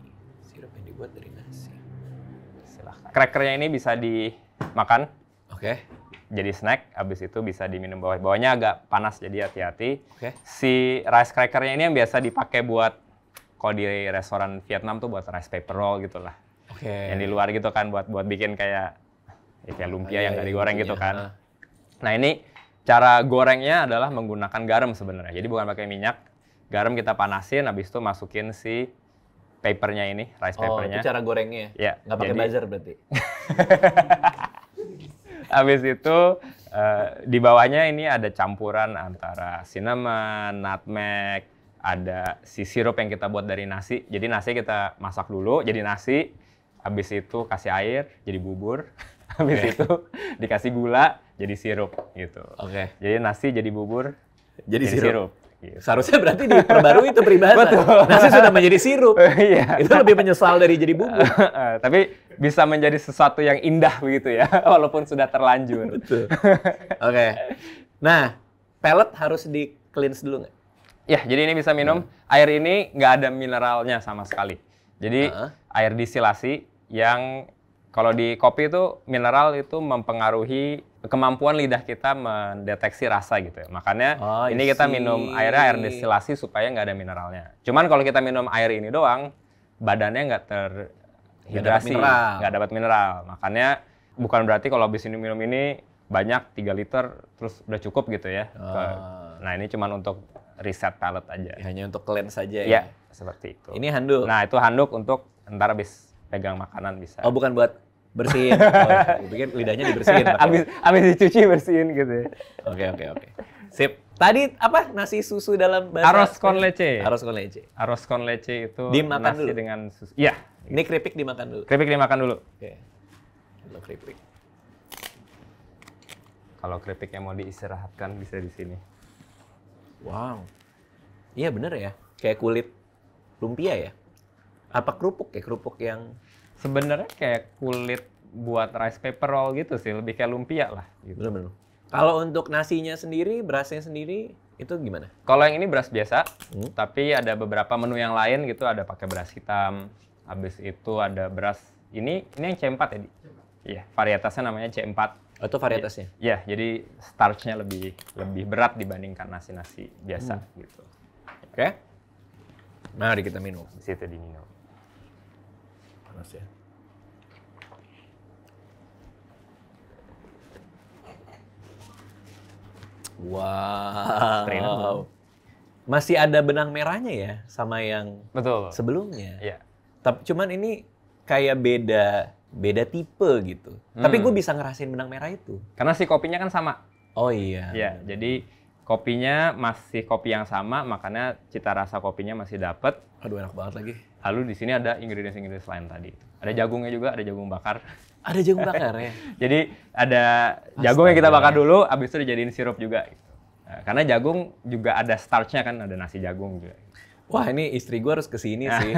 Silahkan. Crackernya ini bisa dimakan. Oke. Jadi snack, habis itu bisa diminum bawahnya agak panas, jadi hati-hati. Oke. Si rice crackernya ini yang biasa dipakai buat, kalau di restoran Vietnam tuh buat rice paper roll gitu lah. Oke. Yang di luar gitu kan, buat bikin kayak lumpia yang nggak digoreng gitu kan. Nah ini cara gorengnya adalah menggunakan garam sebenarnya. Jadi bukan pakai minyak. Garam kita panasin, habis itu masukin si papernya ini, rice papernya. Oh, itu cara gorengnya? Ya. Nggak pakai buzzer berarti? Habis itu di bawahnya ini ada campuran antara cinnamon, nutmeg, ada si sirup yang kita buat dari nasi. Jadi nasi kita masak dulu jadi nasi, habis itu kasih air jadi bubur, habis itu dikasih gula jadi sirup gitu. Oke. Jadi nasi jadi bubur Jadi sirup. Gitu. Seharusnya berarti diperbarui itu peribahasa. Betul. Nasi sudah menjadi sirup. Iya. Itu lebih menyesal dari jadi bubur. Tapi bisa menjadi sesuatu yang indah begitu ya, walaupun sudah terlanjur. Betul. Oke. Nah, pellet harus di cleanse dulu nggak? Ya, jadi ini bisa minum. Air ini nggak ada mineralnya sama sekali. Jadi air distilasi yang kalau di kopi itu mineral itu mempengaruhi kemampuan lidah kita mendeteksi rasa gitu ya. Makanya ini kita minum air destilasi supaya nggak ada mineralnya. Cuman kalau kita minum air ini doang, badannya nggak terhidrasi, nggak dapat mineral. Makanya bukan berarti kalau habis ini minum ini banyak 3 liter terus udah cukup gitu ya. Nah ini cuma untuk reset palate aja. Hanya untuk cleanse saja ya? Iya, seperti itu. Ini handuk? Nah itu handuk untuk ntar habis pegang makanan bisa. Oh bukan buat bersihin? Gue pikir lidahnya dibersihin. Abis dicuci bersihin gitu ya. Oke. Sip. Tadi apa? Nasi susu dalam bahasa? Arroz con leche. Arroz con leche. Arroz con leche itu dimakan nasi dulu? dengan susu. Iya. Ini keripik dimakan dulu? Keripik dimakan dulu. Oke. Kalau keripik. Kalau keripiknya mau diistirahatkan bisa di sini. Wow. Iya bener ya. Kayak kulit lumpia ya? Apa kerupuk ya? Kerupuk yang... Sebenarnya kayak kulit buat rice paper roll gitu sih. Lebih kayak lumpia lah. Gitu. Bener-bener. Kalau untuk nasinya sendiri, berasnya sendiri, itu gimana? Kalau yang ini beras biasa, tapi ada beberapa menu yang lain gitu, ada pakai beras hitam, habis itu ada beras, ini yang C4 ya? Iya, varietasnya namanya C4. Atau varietasnya? Ya, jadi starch-nya lebih berat dibandingkan nasi-nasi biasa gitu. Oke. Mari kita minum. Di situ diminum. Panas ya. Wow. Masih ada benang merahnya ya sama yang Betul. sebelumnya. Iya. Tapi cuman ini kayak beda tipe gitu. Tapi gue bisa ngerasain benang merah itu. Karena si kopinya kan sama. Oh iya. Iya, jadi kopinya masih kopi yang sama, makanya cita rasa kopinya masih dapet. Aduh enak banget lagi. Lalu di sini ada ingredients lain tadi. Ada jagungnya juga, ada jagung bakar. Ada jagung bakar ya? Jadi ada jagung yang kita bakar dulu, abis itu dijadiin sirup juga. Nah, karena jagung juga ada starch-nya kan, ada nasi jagung juga. Wah ini istri gue harus kesini sih.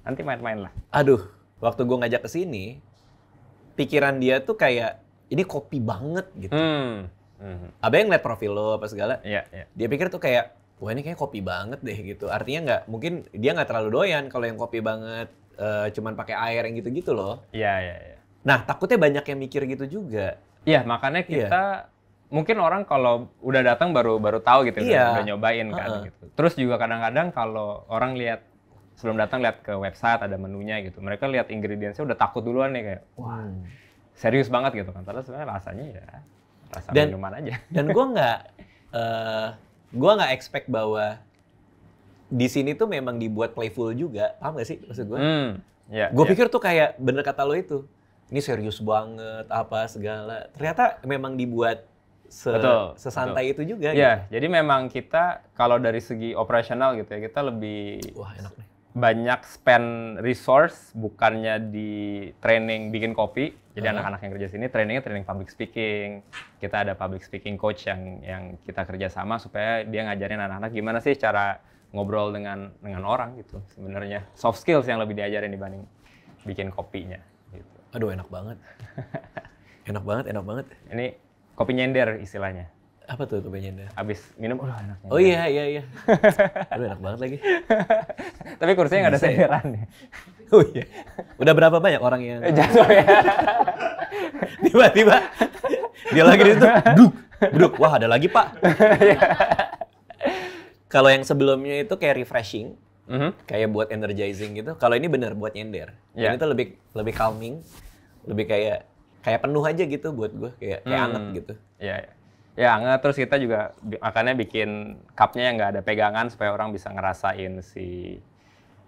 Nanti main-main lah. Aduh, waktu gue ngajak kesini, pikiran dia tuh kayak, ini kopi banget gitu. Abang ngeliat profil lo apa segala, dia pikir tuh kayak, wah ini kayak kopi banget deh gitu. Artinya mungkin dia nggak terlalu doyan kalau yang kopi banget, cuman pakai air yang gitu-gitu loh. Iya. Nah takutnya banyak yang mikir gitu juga. Iya, makanya kita mungkin orang kalau udah datang baru tahu gitu, udah nyobain kan gitu. Terus juga kadang-kadang kalau orang lihat sebelum datang lihat ke website ada menunya gitu, mereka lihat ingredientsnya udah takut duluan nih kayak, wah serius banget gitu kan. Padahal sebenarnya rasanya ya rasa minuman aja. Dan gue nggak expect bahwa di sini tuh memang dibuat playful juga, paham gak sih maksud gue? Gue pikir tuh kayak bener kata lo itu, ini serius banget apa segala. Ternyata memang dibuat sesantai itu juga. Iya, gitu. Jadi memang kita kalau dari segi operasional gitu ya, kita lebih enak nih. Banyak spend resource bukannya di training bikin kopi. Jadi anak-anak yang kerja sini trainingnya training public speaking. Kita ada public speaking coach yang kita kerja sama supaya dia ngajarin anak-anak gimana sih cara ngobrol dengan orang gitu. Sebenarnya soft skills yang lebih diajarin dibanding bikin kopinya gitu. Aduh enak banget. enak banget. Ini kopi nyender istilahnya. Apa tuh kopi nyender? Abis minum, enaknya. Oh iya. Aduh enak banget lagi. Tapi kursinya nggak ada senderan nih. Oh iya. Udah berapa banyak orang yang jatuh ya? Tiba-tiba dia lagi di situ, duduk. Wah ada lagi pak. Kalau yang sebelumnya itu kayak refreshing, kayak buat energizing gitu. Kalau ini bener buat nyender. Ini tuh lebih calming, lebih kayak penuh aja gitu buat gue, kayak anget gitu. Iya. Ya anget, terus kita juga makanya bikin cupnya yang nggak ada pegangan supaya orang bisa ngerasain si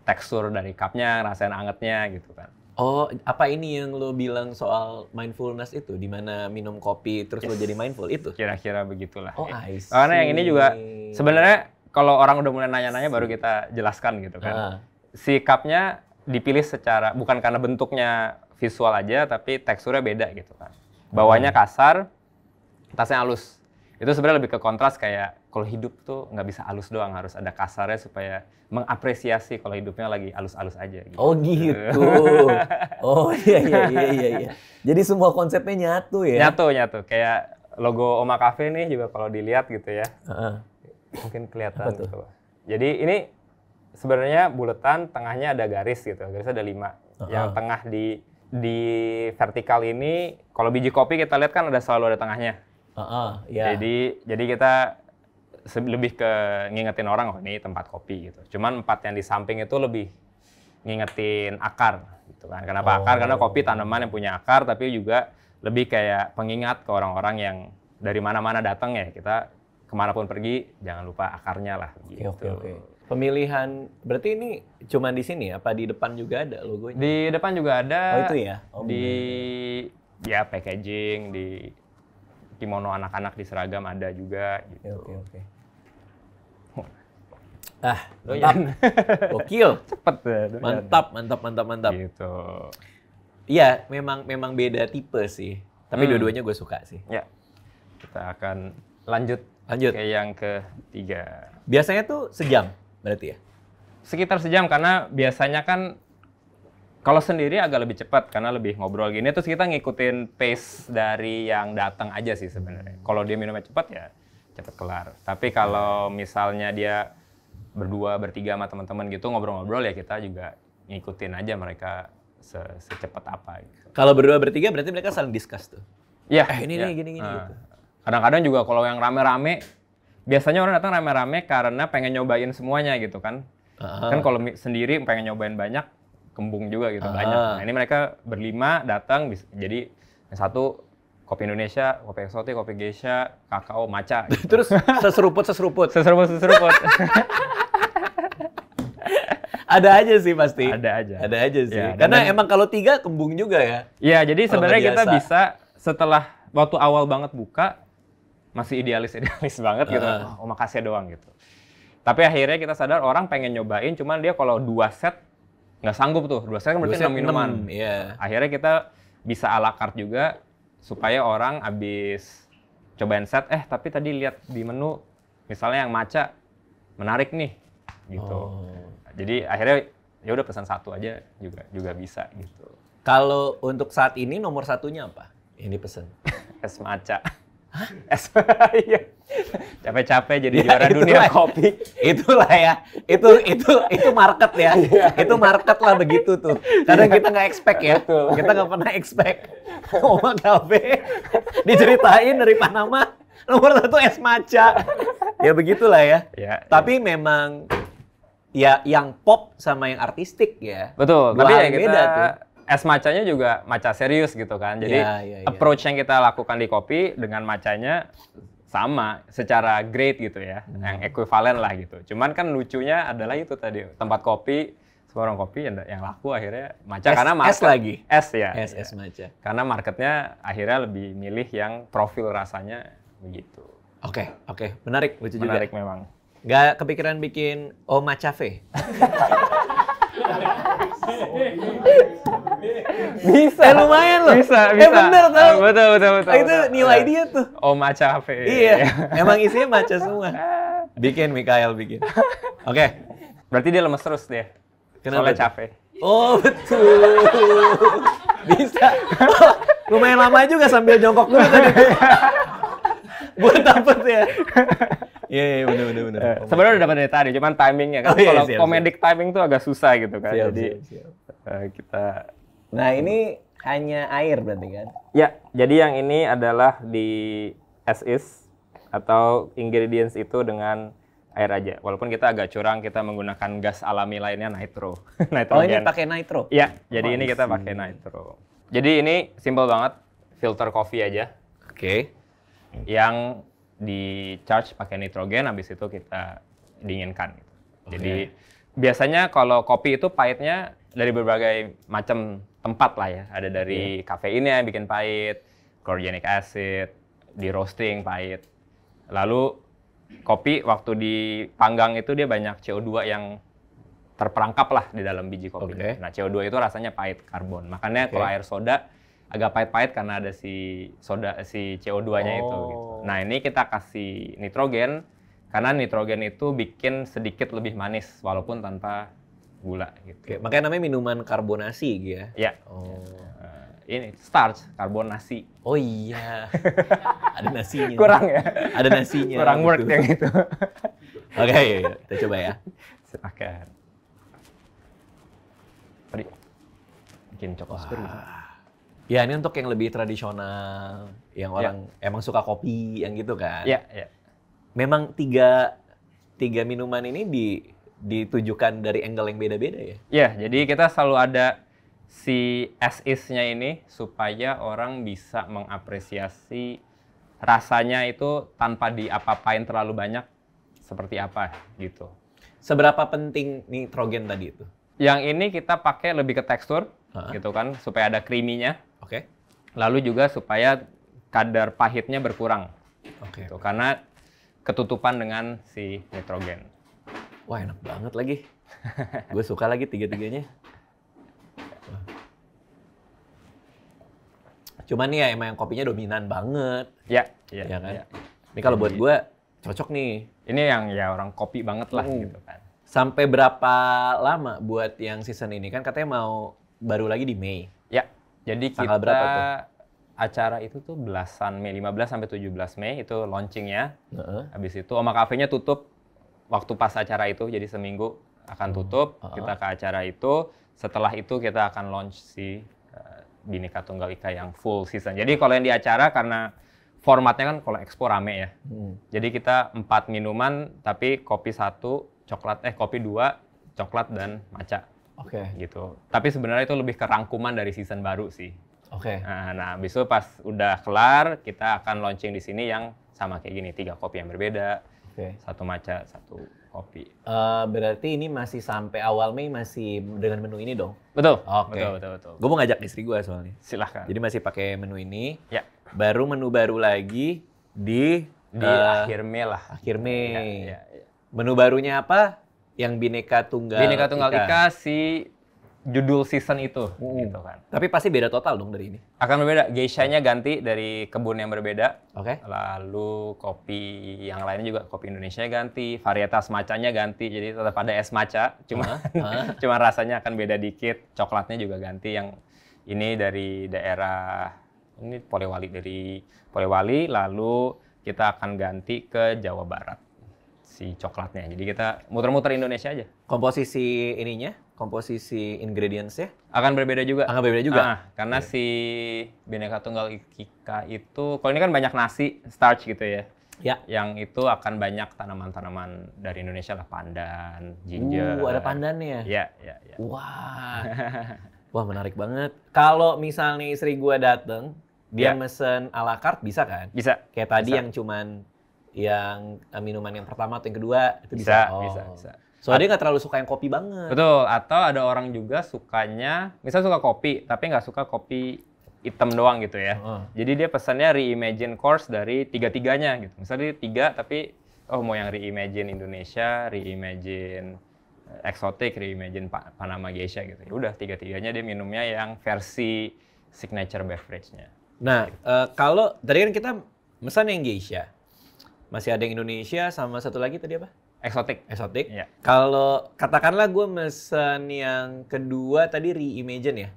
tekstur dari cupnya, ngerasain angetnya gitu kan. Oh, apa ini yang lo bilang soal mindfulness itu, di mana minum kopi terus lo jadi mindful itu? Kira-kira begitulah. Oh, I see. Karena yang ini juga sebenarnya kalau orang udah mulai nanya-nanya baru kita jelaskan gitu kan. Si cupnya dipilih secara bukan karena bentuknya visual aja, tapi teksturnya beda gitu kan. Bawahnya kasar, atasnya halus. Itu sebenarnya lebih ke kontras kayak kalau hidup tuh nggak bisa halus doang, harus ada kasarnya supaya mengapresiasi kalau hidupnya lagi halus-halus aja. Gitu. Oh gitu. Oh iya. Jadi semua konsepnya nyatu ya? Nyatu. Kayak logo Oma Cafe nih juga kalau dilihat gitu ya. Mungkin kelihatan gitu. Jadi ini sebenarnya buletan, tengahnya ada garis gitu. Garisnya ada 5. Yang tengah di vertikal ini, kalau biji kopi kita lihat kan selalu ada tengahnya. Jadi kita lebih ke ngingetin orang, oh ini tempat kopi gitu. Cuman 4 yang di samping itu lebih ngingetin akar gitu kan. Kenapa akar? Karena kopi tanaman yang punya akar, tapi juga lebih kayak pengingat ke orang-orang yang dari mana-mana datang ya. Kita kemanapun pergi, jangan lupa akarnya lah gitu. Oke. Pemilihan, berarti ini cuma di sini apa di depan juga ada logonya? Di depan juga ada. Oh itu ya? Ya packaging, di kimono anak-anak di seragam ada juga gitu. Oke. Doyan. Gokil. Cepet deh. Mantap. Gitu. Iya, memang beda tipe sih. Tapi dua-duanya gue suka sih. Ya. Kita akan lanjut ke yang ketiga. Biasanya tuh sejam berarti ya? Sekitar sejam karena biasanya kan kalau sendiri agak lebih cepat karena lebih ngobrol gini, terus kita ngikutin pace dari yang datang aja sih sebenarnya. Kalau dia minumnya cepat ya cepat kelar. Tapi kalau misalnya dia berdua, bertiga sama teman-teman gitu ngobrol-ngobrol ya kita juga ngikutin aja mereka secepat apa gitu. Kalau berdua, bertiga berarti mereka saling discuss tuh? Iya. Ini nih gini gitu. Kadang-kadang juga kalau yang rame-rame, biasanya orang datang rame-rame karena pengen nyobain semuanya gitu kan. Kan kalau sendiri pengen nyobain banyak, kembung juga gitu banyak. Nah ini mereka berlima datang, jadi yang satu kopi Indonesia, kopi eksotik, kopi geisha, kakao, matcha. Gitu. Terus seseruput. Ada aja sih pasti. Ada aja sih. Ya, karena emang kalau 3 kembung juga ya. Iya, jadi sebenarnya kita bisa setelah waktu awal banget buka, masih idealis banget gitu. Omakase doang gitu. Tapi akhirnya kita sadar orang pengen nyobain, cuman dia kalau 2 set nggak sanggup tuh. 2 set kan berarti 6 minuman. Yeah. Akhirnya kita bisa a la carte juga supaya orang abis cobain set, tapi tadi lihat di menu misalnya yang matcha menarik nih gitu. Jadi akhirnya ya udah pesan 1 aja juga bisa gitu. Kalau untuk saat ini nomor 1-nya apa? Yang dipesan? Es matcha. Iya. Capek-capek jadi juara dunia kopi. Itulah ya. Itu market ya. Itu market lah begitu tuh. Kadang kita nggak expect ya. Kita nggak pernah expect. Oma Cafe diceritain dari Panama nomor 1 es matcha. Ya begitulah ya. Tapi memang ya yang pop sama yang artistik ya. Betul. Tapi ya beda tuh. Es matchanya juga matcha serius gitu kan. Jadi approach yang kita lakukan di kopi dengan matchanya sama secara grade gitu ya. Yang ekuivalen lah gitu. Cuman kan lucunya adalah itu tadi tempat kopi, semua orang kopi yang laku akhirnya matcha karena market. Es lagi? Es ya. Es matcha. Karena marketnya akhirnya lebih milih yang profil rasanya begitu. Oke. Menarik, lucu juga. Menarik memang. Nggak kepikiran bikin Oma Cafe? Bisa. Lumayan loh. Bisa. Bener tau. Betul. Itu new idea tuh. Oma Cafe. Iya. Emang isinya matcha semua. Bikin, Mikael bikin. Oke. Berarti dia lemes terus deh. Kenapa? Soalnya cafe. Oh betul. Bisa. Lumayan lama juga sambil jongkok dulu tadi. Buat dapet ya. Iya, bener. Sebenarnya udah dapat dari tadi, cuman timingnya kan. Kalau comedic timing tuh agak susah gitu kan. Jadi kita. Nah ini hanya air berarti kan? Ya, jadi yang ini adalah di as is atau ingredients itu dengan air aja. Walaupun kita agak curang, kita menggunakan gas alami lainnya nitro. Oh ini pakai nitro? Iya, jadi ini kita pakai nitro. Jadi ini simple banget, filter coffee aja. Oke. Yang di charge pakai nitrogen, habis itu kita dinginkan. Gitu. Jadi biasanya kalau kopi itu pahitnya dari berbagai macam tempat lah ya. Ada dari kafeinnya yang bikin pahit, chlorogenic acid, di roasting pahit. Lalu kopi waktu dipanggang itu dia banyak CO2 yang terperangkap lah di dalam biji kopi. Nah CO2 itu rasanya pahit, karbon. Makanya kalau air soda agak pahit-pahit karena ada si CO2-nya itu. Gitu. Nah ini kita kasih nitrogen, karena nitrogen itu bikin sedikit lebih manis walaupun tanpa gula. Gitu. Makanya namanya minuman karbonasi gitu ya? Iya. Ini starch, karbonasi. Oh iya, ada nasinya. Kurang ya? Ada nasinya. Kurang work yang itu. Oke, kita coba ya. Silakan. Tadi bikin coklat. Ya ini untuk yang lebih tradisional, yang orang emang suka kopi, yang gitu kan? Iya. Memang tiga minuman ini ditujukan dari angle yang beda-beda ya? Iya, jadi kita selalu ada si as is-nya ini supaya orang bisa mengapresiasi rasanya itu tanpa diapa-apain terlalu banyak seperti apa gitu. Seberapa penting nitrogen tadi itu? Yang ini kita pakai lebih ke tekstur gitu kan, supaya ada creamy-nya. Oke. Lalu juga supaya kadar pahitnya berkurang. Oke. Gitu, karena ketutupan dengan si nitrogen. Wah enak banget lagi. Gue suka lagi tiga-tiganya. Cuman nih ya emang kopinya dominan banget. Iya kan? Ya. Ini kalau buat gue cocok nih. Ini yang ya orang kopi banget lah gitu kan. Sampai berapa lama buat yang season ini? Kan katanya mau baru lagi di Mei. Ya, jadi tanggal kita berapa tuh? Acara itu tuh belasan Mei, 15 sampai 17 Mei itu launchingnya. Habis itu Oma Cafe-nya tutup waktu pas acara itu, jadi seminggu akan tutup. Kita ke acara itu, setelah itu kita akan launch si Bhinneka Tunggal Ika yang full season. Jadi kalau yang di acara karena formatnya kan kalau expo rame ya. Jadi kita 4 minuman tapi kopi 1, kopi 2, coklat dan matcha. Gitu. Tapi sebenarnya itu lebih ke rangkuman dari season baru sih. Nah, habis itu pas udah kelar kita akan launching di sini yang sama kayak gini, 3 kopi yang berbeda. 1 matcha, 1 kopi. Berarti ini masih sampai awal Mei masih dengan menu ini dong? Betul. Betul. Gue mau ngajak istri gue soalnya. Silahkan. Jadi masih pakai menu ini. Ya. Baru menu baru lagi di akhir Mei lah. Akhir Mei. Ya. Menu barunya apa? Yang Bhinneka Tunggal Ika si judul season itu, gitu kan. Tapi pasti beda total dong dari ini. Akan berbeda. Geishanya ganti dari kebun yang berbeda. Lalu kopi yang lainnya juga kopi Indonesia ganti, varietas matchanya ganti. Jadi tetap ada es matcha, cuma rasanya akan beda dikit. Coklatnya juga ganti. Yang ini dari daerah ini Polewali, lalu kita akan ganti ke Jawa Barat si coklatnya. Jadi kita muter-muter Indonesia aja. Komposisi ingredients-nya? Akan berbeda juga. Karena si Bhinneka Tunggal Ika itu, kalau ini kan banyak nasi, starch gitu ya. Yang itu akan banyak tanaman-tanaman dari Indonesia lah, pandan, ginger. Ada pandannya? Iya. Wah, menarik banget. Kalau misalnya istri gua dateng, dia mesen à la carte bisa kan? Bisa. Kayak tadi yang cuman yang minuman yang pertama atau yang kedua itu bisa. Soalnya dia nggak terlalu suka yang kopi banget. Betul. Atau ada orang juga sukanya, misalnya suka kopi, tapi nggak suka kopi hitam doang gitu ya. Jadi dia pesannya reimagine course dari tiga-tiganya gitu. Misalnya dia 3 tapi mau yang reimagine Indonesia, reimagine eksotik, reimagine Panama Geisha gitu. Ya udah 3-tiganya dia minumnya yang versi signature beverage-nya. Nah, kalau tadi kan kita pesan yang Geisha. Masih ada yang Indonesia sama satu lagi tadi apa? Eksotik. Ya. Kalau katakanlah gue mesen yang kedua tadi reimagine ya.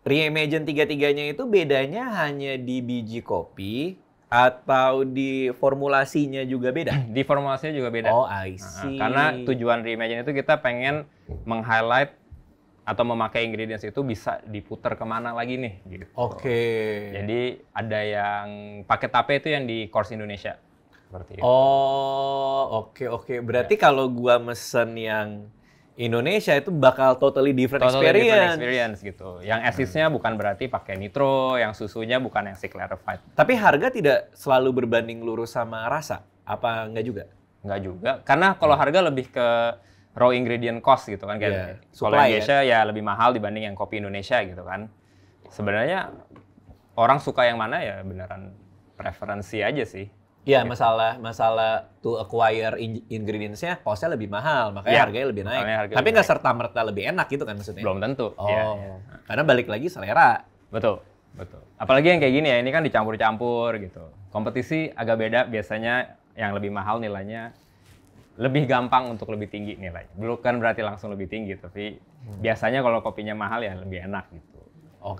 Reimagine 3-tiganya itu bedanya hanya di biji kopi atau di formulasinya juga beda? Di formulasinya juga beda. Oh, I see. Karena tujuan reimagine itu kita pengen meng-highlight atau memakai ingredients itu bisa diputar kemana lagi nih gitu. Jadi ada yang paket tape itu yang di course Indonesia. Seperti itu. Oke. Berarti kalau gua mesen yang Indonesia itu bakal totally different experience gitu. Yang esisnya bukan berarti pakai nitro, yang susunya bukan yang clarified. Tapi harga tidak selalu berbanding lurus sama rasa? Apa enggak juga? Enggak juga. Karena kalau harga lebih ke raw ingredient cost gitu kan. Kalau Indonesia ya lebih mahal dibanding yang kopi Indonesia gitu kan. Sebenarnya orang suka yang mana ya beneran preferensi aja sih. Ya, gitu. masalah to acquire ingredients-nya cost-nya lebih mahal, makanya harganya lebih naik. Tapi nggak serta-merta lebih enak gitu kan maksudnya? Belum tentu. Karena balik lagi selera. Betul. Apalagi yang kayak gini ya, ini kan dicampur-campur gitu. Kompetisi agak beda, biasanya yang lebih mahal nilainya lebih gampang untuk lebih tinggi nilainya. Bukan berarti langsung lebih tinggi, tapi biasanya kalau kopinya mahal ya lebih enak gitu.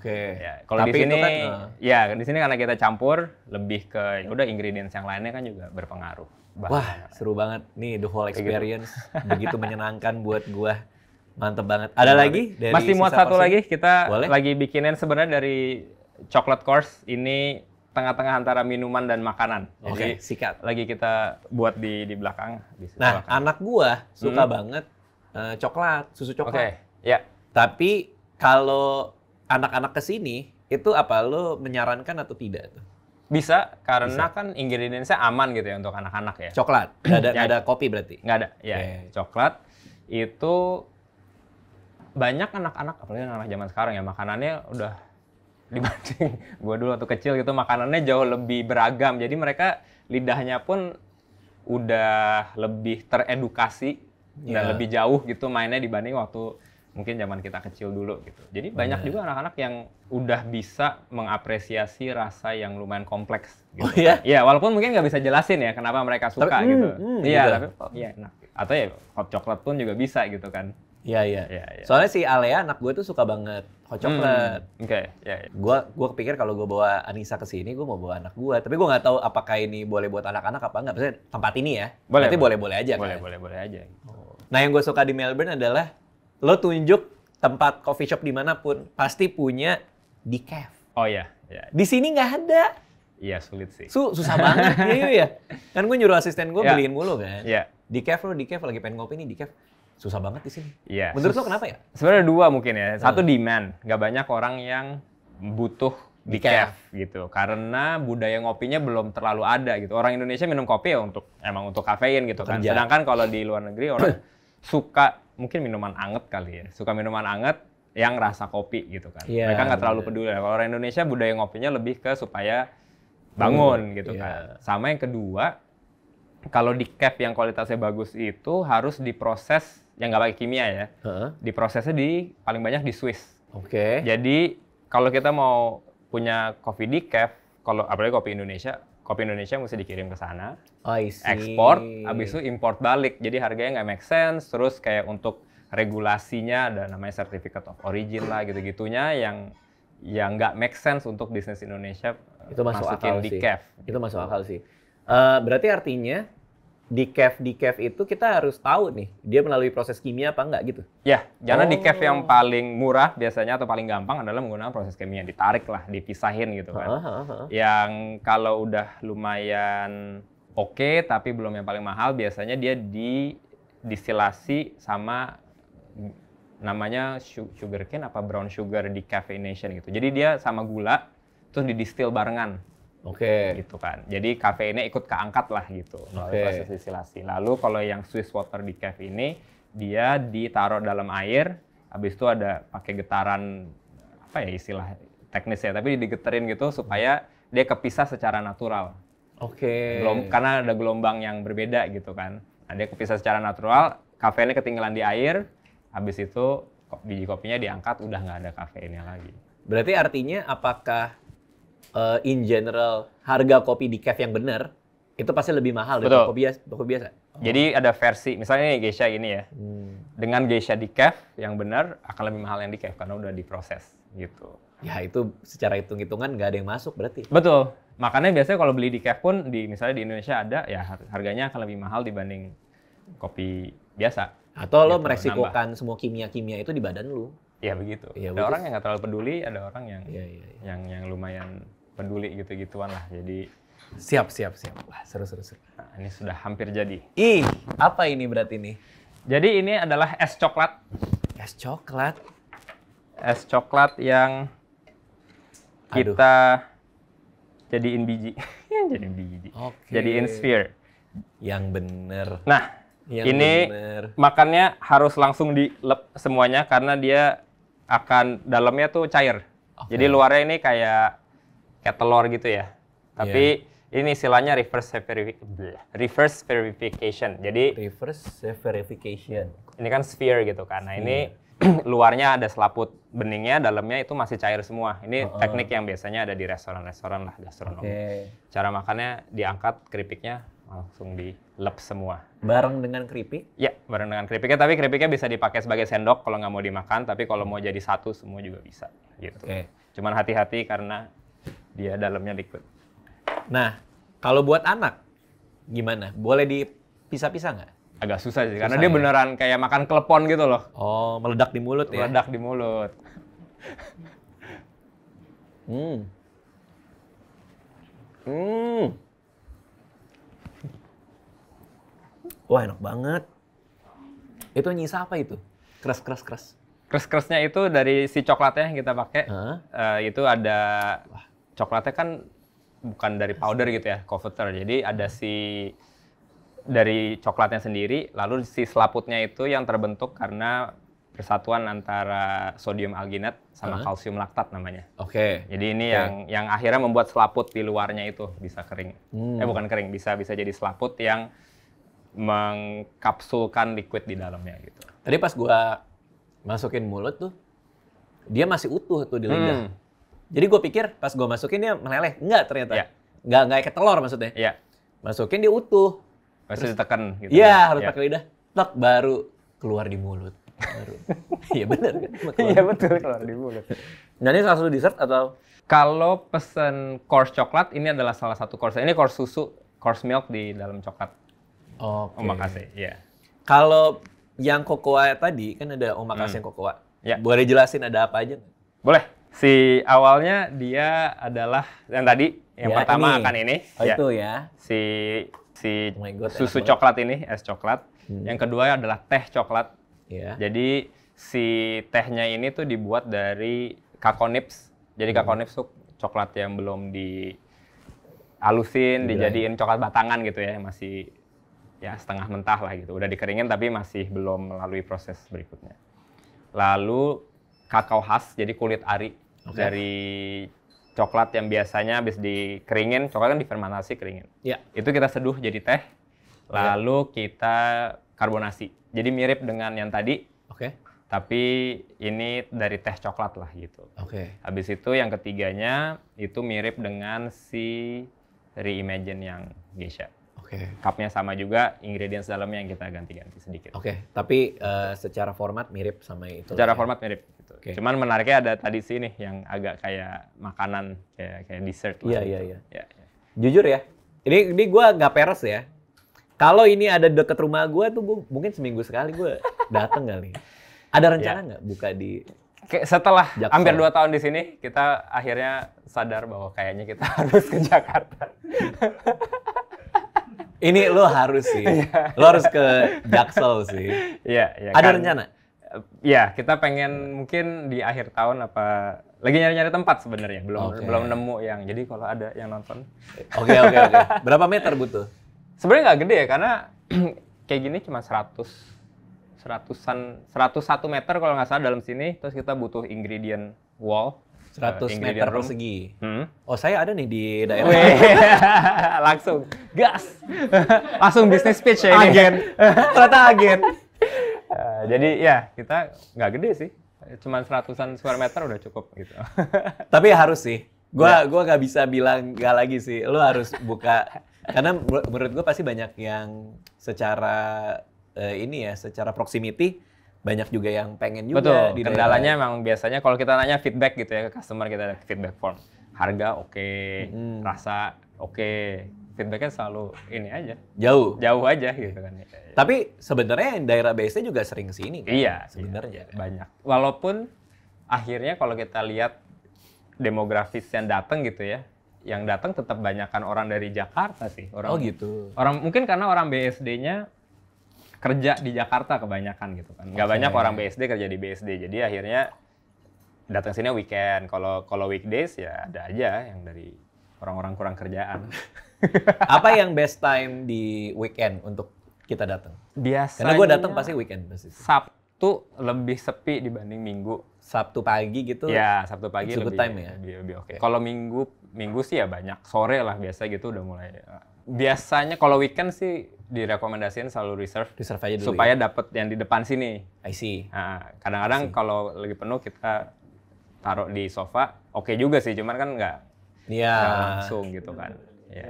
Ya, kalau di sini di sini karena kita campur lebih ke udah ingredients yang lainnya kan juga berpengaruh. Wah, seru banget nih the whole experience. Begitu menyenangkan buat gua. Mantep banget. Ada lagi dari masih muat satu lagi, kita boleh? Lagi bikinin sebenarnya dari chocolate course ini tengah-tengah antara minuman dan makanan. Jadi sikat. Lagi kita buat di belakang. Nah, anak gua suka banget coklat, susu coklat. Tapi kalau anak-anak kesini, itu apa lo menyarankan atau tidak? Bisa, karena kan ingredients-nya aman gitu ya untuk anak-anak ya. Coklat? Nggak ada kopi berarti? Nggak ada, Coklat itu banyak anak-anak, apalagi anak zaman sekarang ya, makanannya udah dibanding gue dulu waktu kecil gitu, makanannya jauh lebih beragam. Jadi mereka lidahnya pun udah lebih teredukasi dan lebih jauh gitu mainnya dibanding waktu mungkin zaman kita kecil dulu gitu. Jadi banyak juga anak-anak yang udah bisa mengapresiasi rasa yang lumayan kompleks gitu. Iya, walaupun mungkin nggak bisa jelasin ya kenapa mereka suka gitu. Iya, tapi enak. Atau ya hot coklat pun juga bisa gitu kan. Iya. Soalnya si Alea anak gue tuh suka banget hot coklat. Gue kepikir kalau gue bawa Anissa ke sini, gue mau bawa anak gue. Tapi gue nggak tahu apakah ini boleh buat anak-anak apa enggak. Maksudnya tempat ini ya. Berarti boleh-boleh aja kan? Boleh aja. Nah, yang gue suka di Melbourne adalah lo tunjuk tempat coffee shop dimanapun pasti punya decaf. Oh iya. Ya. Di sini nggak ada. Iya, sulit sih. Susah banget ya. Kan gue nyuruh asisten gue Ya. beliin mulu kan. Iya. Decaf lagi pengen ngopi nih decaf. Susah banget di sini. Iya. Menurut lo kenapa ya? Sebenarnya dua mungkin ya. Satu demand, nggak banyak orang yang butuh Decaf. decaf gitu. Karena budaya ngopinya belum terlalu ada gitu. Orang Indonesia minum kopi ya emang untuk kafein gitu kan. Kerja. Sedangkan kalau di luar negeri orang suka mungkin minuman anget kali ya. Suka minuman anget yang rasa kopi gitu kan. Iya, Mereka nggak terlalu peduli. Kalau orang Indonesia budaya ngopinya lebih ke supaya bangun gitu kan. Sama yang kedua, kalau decaf yang kualitasnya bagus itu harus diproses yang nggak pakai kimia ya. Diprosesnya paling banyak di Swiss. Oke. Jadi kalau kita mau punya kopi decaf, kalau apalagi kopi Indonesia mesti dikirim ke sana, I see. ekspor, habis itu import balik. Jadi harganya nggak make sense. Terus kayak untuk regulasinya ada namanya certificate of origin lah gitu-gitunya yang nggak make sense untuk bisnis Indonesia. Itu masuk akal decaf. Sih. Itu masuk akal sih. Berarti artinya decaf itu kita harus tahu nih, dia melalui proses kimia apa enggak gitu? Ya, karena decaf yang paling murah biasanya atau paling gampang adalah menggunakan proses kimia. Ditarik lah, dipisahin gitu kan. Yang kalau udah lumayan oke, tapi belum yang paling mahal, biasanya dia didistilasi sama namanya sugar cane apa brown sugar decaffeination gitu. Jadi dia sama gula, terus didistil barengan. Oke. Gitu kan. Jadi kafeinnya ikut keangkat lah gitu melalui proses distilasi. Lalu kalau yang Swiss Water Decaf ini dia ditaruh dalam air, habis itu ada pakai getaran apa ya istilah teknisnya, tapi digeterin gitu supaya dia kepisah secara natural. Oke. Karena ada gelombang yang berbeda gitu kan. Nah, dia kepisah secara natural, kafeinnya ketinggalan di air, habis itu biji kopinya diangkat udah nggak ada kafeinnya lagi. Berarti artinya apakah in general harga kopi decaf yang benar itu pasti lebih mahal dari kopi biasa? Jadi ada versi, misalnya nih geisha ini ya. Dengan geisha decaf yang benar akan lebih mahal yang decaf karena udah diproses gitu. Ya itu secara hitung-hitungan nggak ada yang masuk berarti. Betul. Makanya biasanya kalau beli decaf pun misalnya di Indonesia ada ya harganya akan lebih mahal dibanding kopi biasa. Atau lo meresikokan semua kimia-kimia itu di badan lu. Ya begitu. Ya, ada orang yang nggak terlalu peduli, ada orang yang yang lumayan peduli gitu-gituan lah. Jadi siap. Wah, seru. Nah, ini sudah hampir jadi. Ih, apa ini berarti nih? Jadi ini adalah es coklat. Es coklat. Es coklat yang kita jadiin biji. Jadiin biji. Oke. Jadiin sphere. Yang bener. Nah, ini makannya harus langsung dilep semuanya karena dia akan dalamnya tuh cair. Jadi luarnya ini kayak telur gitu ya. Tapi ini istilahnya reverse verification. Jadi reverse verification. Ini kan sphere gitu kan. Nah, ini luarnya ada selaput beningnya, dalamnya itu masih cair semua. Ini teknik yang biasanya ada di restoran-restoran lah, gastronomi. Cara makannya diangkat keripiknya langsung dilep semua. Bareng dengan keripik? Ya, bareng dengan keripiknya. Tapi keripiknya bisa dipakai sebagai sendok kalau nggak mau dimakan. Tapi kalau mau jadi satu semua juga bisa. Gitu. Cuman hati-hati karena dia dalamnya liquid. Nah, kalau buat anak gimana? Boleh dipisah-pisah nggak? Agak susah sih, karena dia beneran kayak makan klepon gitu loh. Oh, meledak di mulut ya? Meledak di mulut. Wah, enak banget. Itu nyisa apa itu? Keras. Keras-kerasnya itu dari si coklatnya yang kita pakai. Itu ada coklatnya kan bukan dari powder gitu ya, converter. Jadi ada dari coklatnya sendiri, lalu si selaputnya itu yang terbentuk karena persatuan antara sodium alginat sama kalsium laktat namanya. Jadi ini yang akhirnya membuat selaput di luarnya itu bisa kering. Bukan kering, bisa jadi selaput yang mengkapsulkan liquid di dalamnya gitu. Tadi pas gua masukin mulut tuh, dia masih utuh tuh di lidah. Jadi gue pikir pas gue masukin dia meleleh. Enggak ternyata. Enggak kayak telur maksudnya. Masukin dia utuh. Harus ditekan gitu. Iya, harus pakai lidah. Tek, baru keluar di mulut. Iya benar kan? Iya betul, keluar di mulut. Nah, ini salah satu dessert atau? Kalau pesen course coklat, ini adalah salah satu course. Ini course susu, course milk di dalam coklat. Omakase, ya. Kalau yang cocoa tadi, kan ada omakase yang cocoa. Boleh jelasin ada apa aja? Boleh. Si awalnya dia adalah yang tadi, yang pertama akan ini. Oh ya. Itu ya. Si oh my God, susu coklat ini, es coklat. Yang kedua adalah teh coklat. Yeah. Jadi si tehnya ini tuh dibuat dari kakao nips. Jadi kakao nips tuh coklat yang belum dihalusin, dijadiin coklat batangan gitu ya, masih ya setengah mentah lah gitu. Udah dikeringin tapi masih belum melalui proses berikutnya. Lalu kakao khas, jadi kulit ari dari coklat yang biasanya habis dikeringin, coklat kan difermentasi keringin. Yeah. Itu kita seduh jadi teh, lalu kita karbonasi. Jadi mirip dengan yang tadi, tapi ini dari teh coklat lah gitu. Habis itu yang ketiganya itu mirip dengan si Reimagine yang geisha. Cupnya sama juga, ingredients dalamnya yang kita ganti-ganti sedikit. Tapi secara format mirip sama itu. Secara format mirip. Gitu. Cuman menariknya ada tadi sini yang agak kayak makanan, kayak dessert. Iya. Jujur ya, ini gue nggak peres ya. Kalau ini ada deket rumah gue tuh, mungkin seminggu sekali gue dateng kali. Ada rencana nggak buka di? Setelah hampir 2 tahun di sini, kita akhirnya sadar bahwa kayaknya kita harus ke Jakarta. Ini lo harus sih, lo harus ke Jaksel sih. Iya. Ada rencana? Ya, kita pengen mungkin di akhir tahun lagi nyari-nyari tempat sebenarnya, belum nemu yang. Jadi kalau ada yang nonton. Oke. Berapa meter butuh? Sebenarnya nggak gede ya, karena kayak gini cuma 101 meter kalau nggak salah dalam sini. Terus kita butuh ingredient wall. 100 meter persegi. Oh, saya ada nih di daerah. Langsung gas. Langsung bisnis pitch ya ini. Agen. Ternyata agen. Jadi ya kita nggak gede sih. Cuman 100-an square meter udah cukup gitu. Tapi harus sih. Gua nggak bisa bilang nggak lagi sih. Lo harus buka. Karena menurut gue pasti banyak yang secara secara proximity banyak juga yang pengen juga. Betul, kendalanya emang biasanya kalau kita nanya feedback gitu ya ke customer, kita ada feedback form. Harga rasa feedbacknya selalu ini aja. Jauh aja gitu kan. Tapi sebenarnya daerah BSD juga sering kesini kan? Iya, sebenarnya. Iya, banyak. Walaupun akhirnya kalau kita lihat demografis yang datang gitu ya, yang datang tetap banyakkan orang dari Jakarta sih. Gitu. Mungkin karena orang BSD-nya kerja di Jakarta kebanyakan gitu kan. Nggak banyak orang BSD kerja di BSD. Jadi akhirnya datang sini weekend. Kalau weekdays ya ada aja yang dari orang-orang kurang kerjaan. Apa yang best time di weekend untuk kita datang? Biasanya. Karena gue datang pasti weekend pasti. Sabtu lebih sepi dibanding Minggu. Sabtu pagi gitu? Ya, Sabtu pagi lebih time ya? Lebih oke. Kalau Minggu sih ya banyak. Sore lah biasa gitu udah mulai. Biasanya kalau weekend sih direkomendasiin selalu reserve aja dulu supaya dapat yang di depan sini. I see. Kadang-kadang kalau lagi penuh kita taruh di sofa, oke juga sih, cuman kan nggak langsung gitu kan. Ya.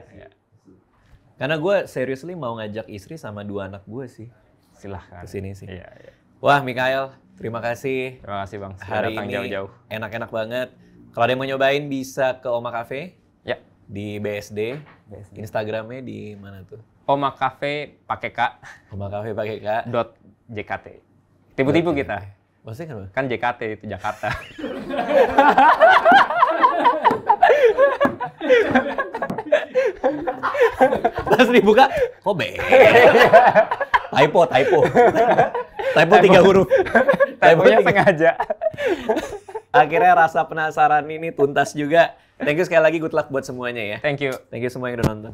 Karena gue seriously mau ngajak istri sama 2 anak gue sih. Silahkan. Kesini sih. Iya. Wah, Mikael, terima kasih. Terima kasih Bang. Hari datang ini jauh-jauh. Enak-enak banget. Kalau ada yang mau nyobain bisa ke Oma Cafe. Ya. Di BSD. Instagramnya di mana tuh? Oma Cafe pakai K. Oma Cafe pakai K. .jkt. Tipu-tipu kita. Maksudnya kenapa? Kan JKT itu Jakarta. Pas dibuka, kok typo 3 huruf. Typonya sengaja. Akhirnya rasa penasaran ini tuntas juga. Thank you sekali lagi, good luck buat semuanya ya. Thank you semua yang udah nonton.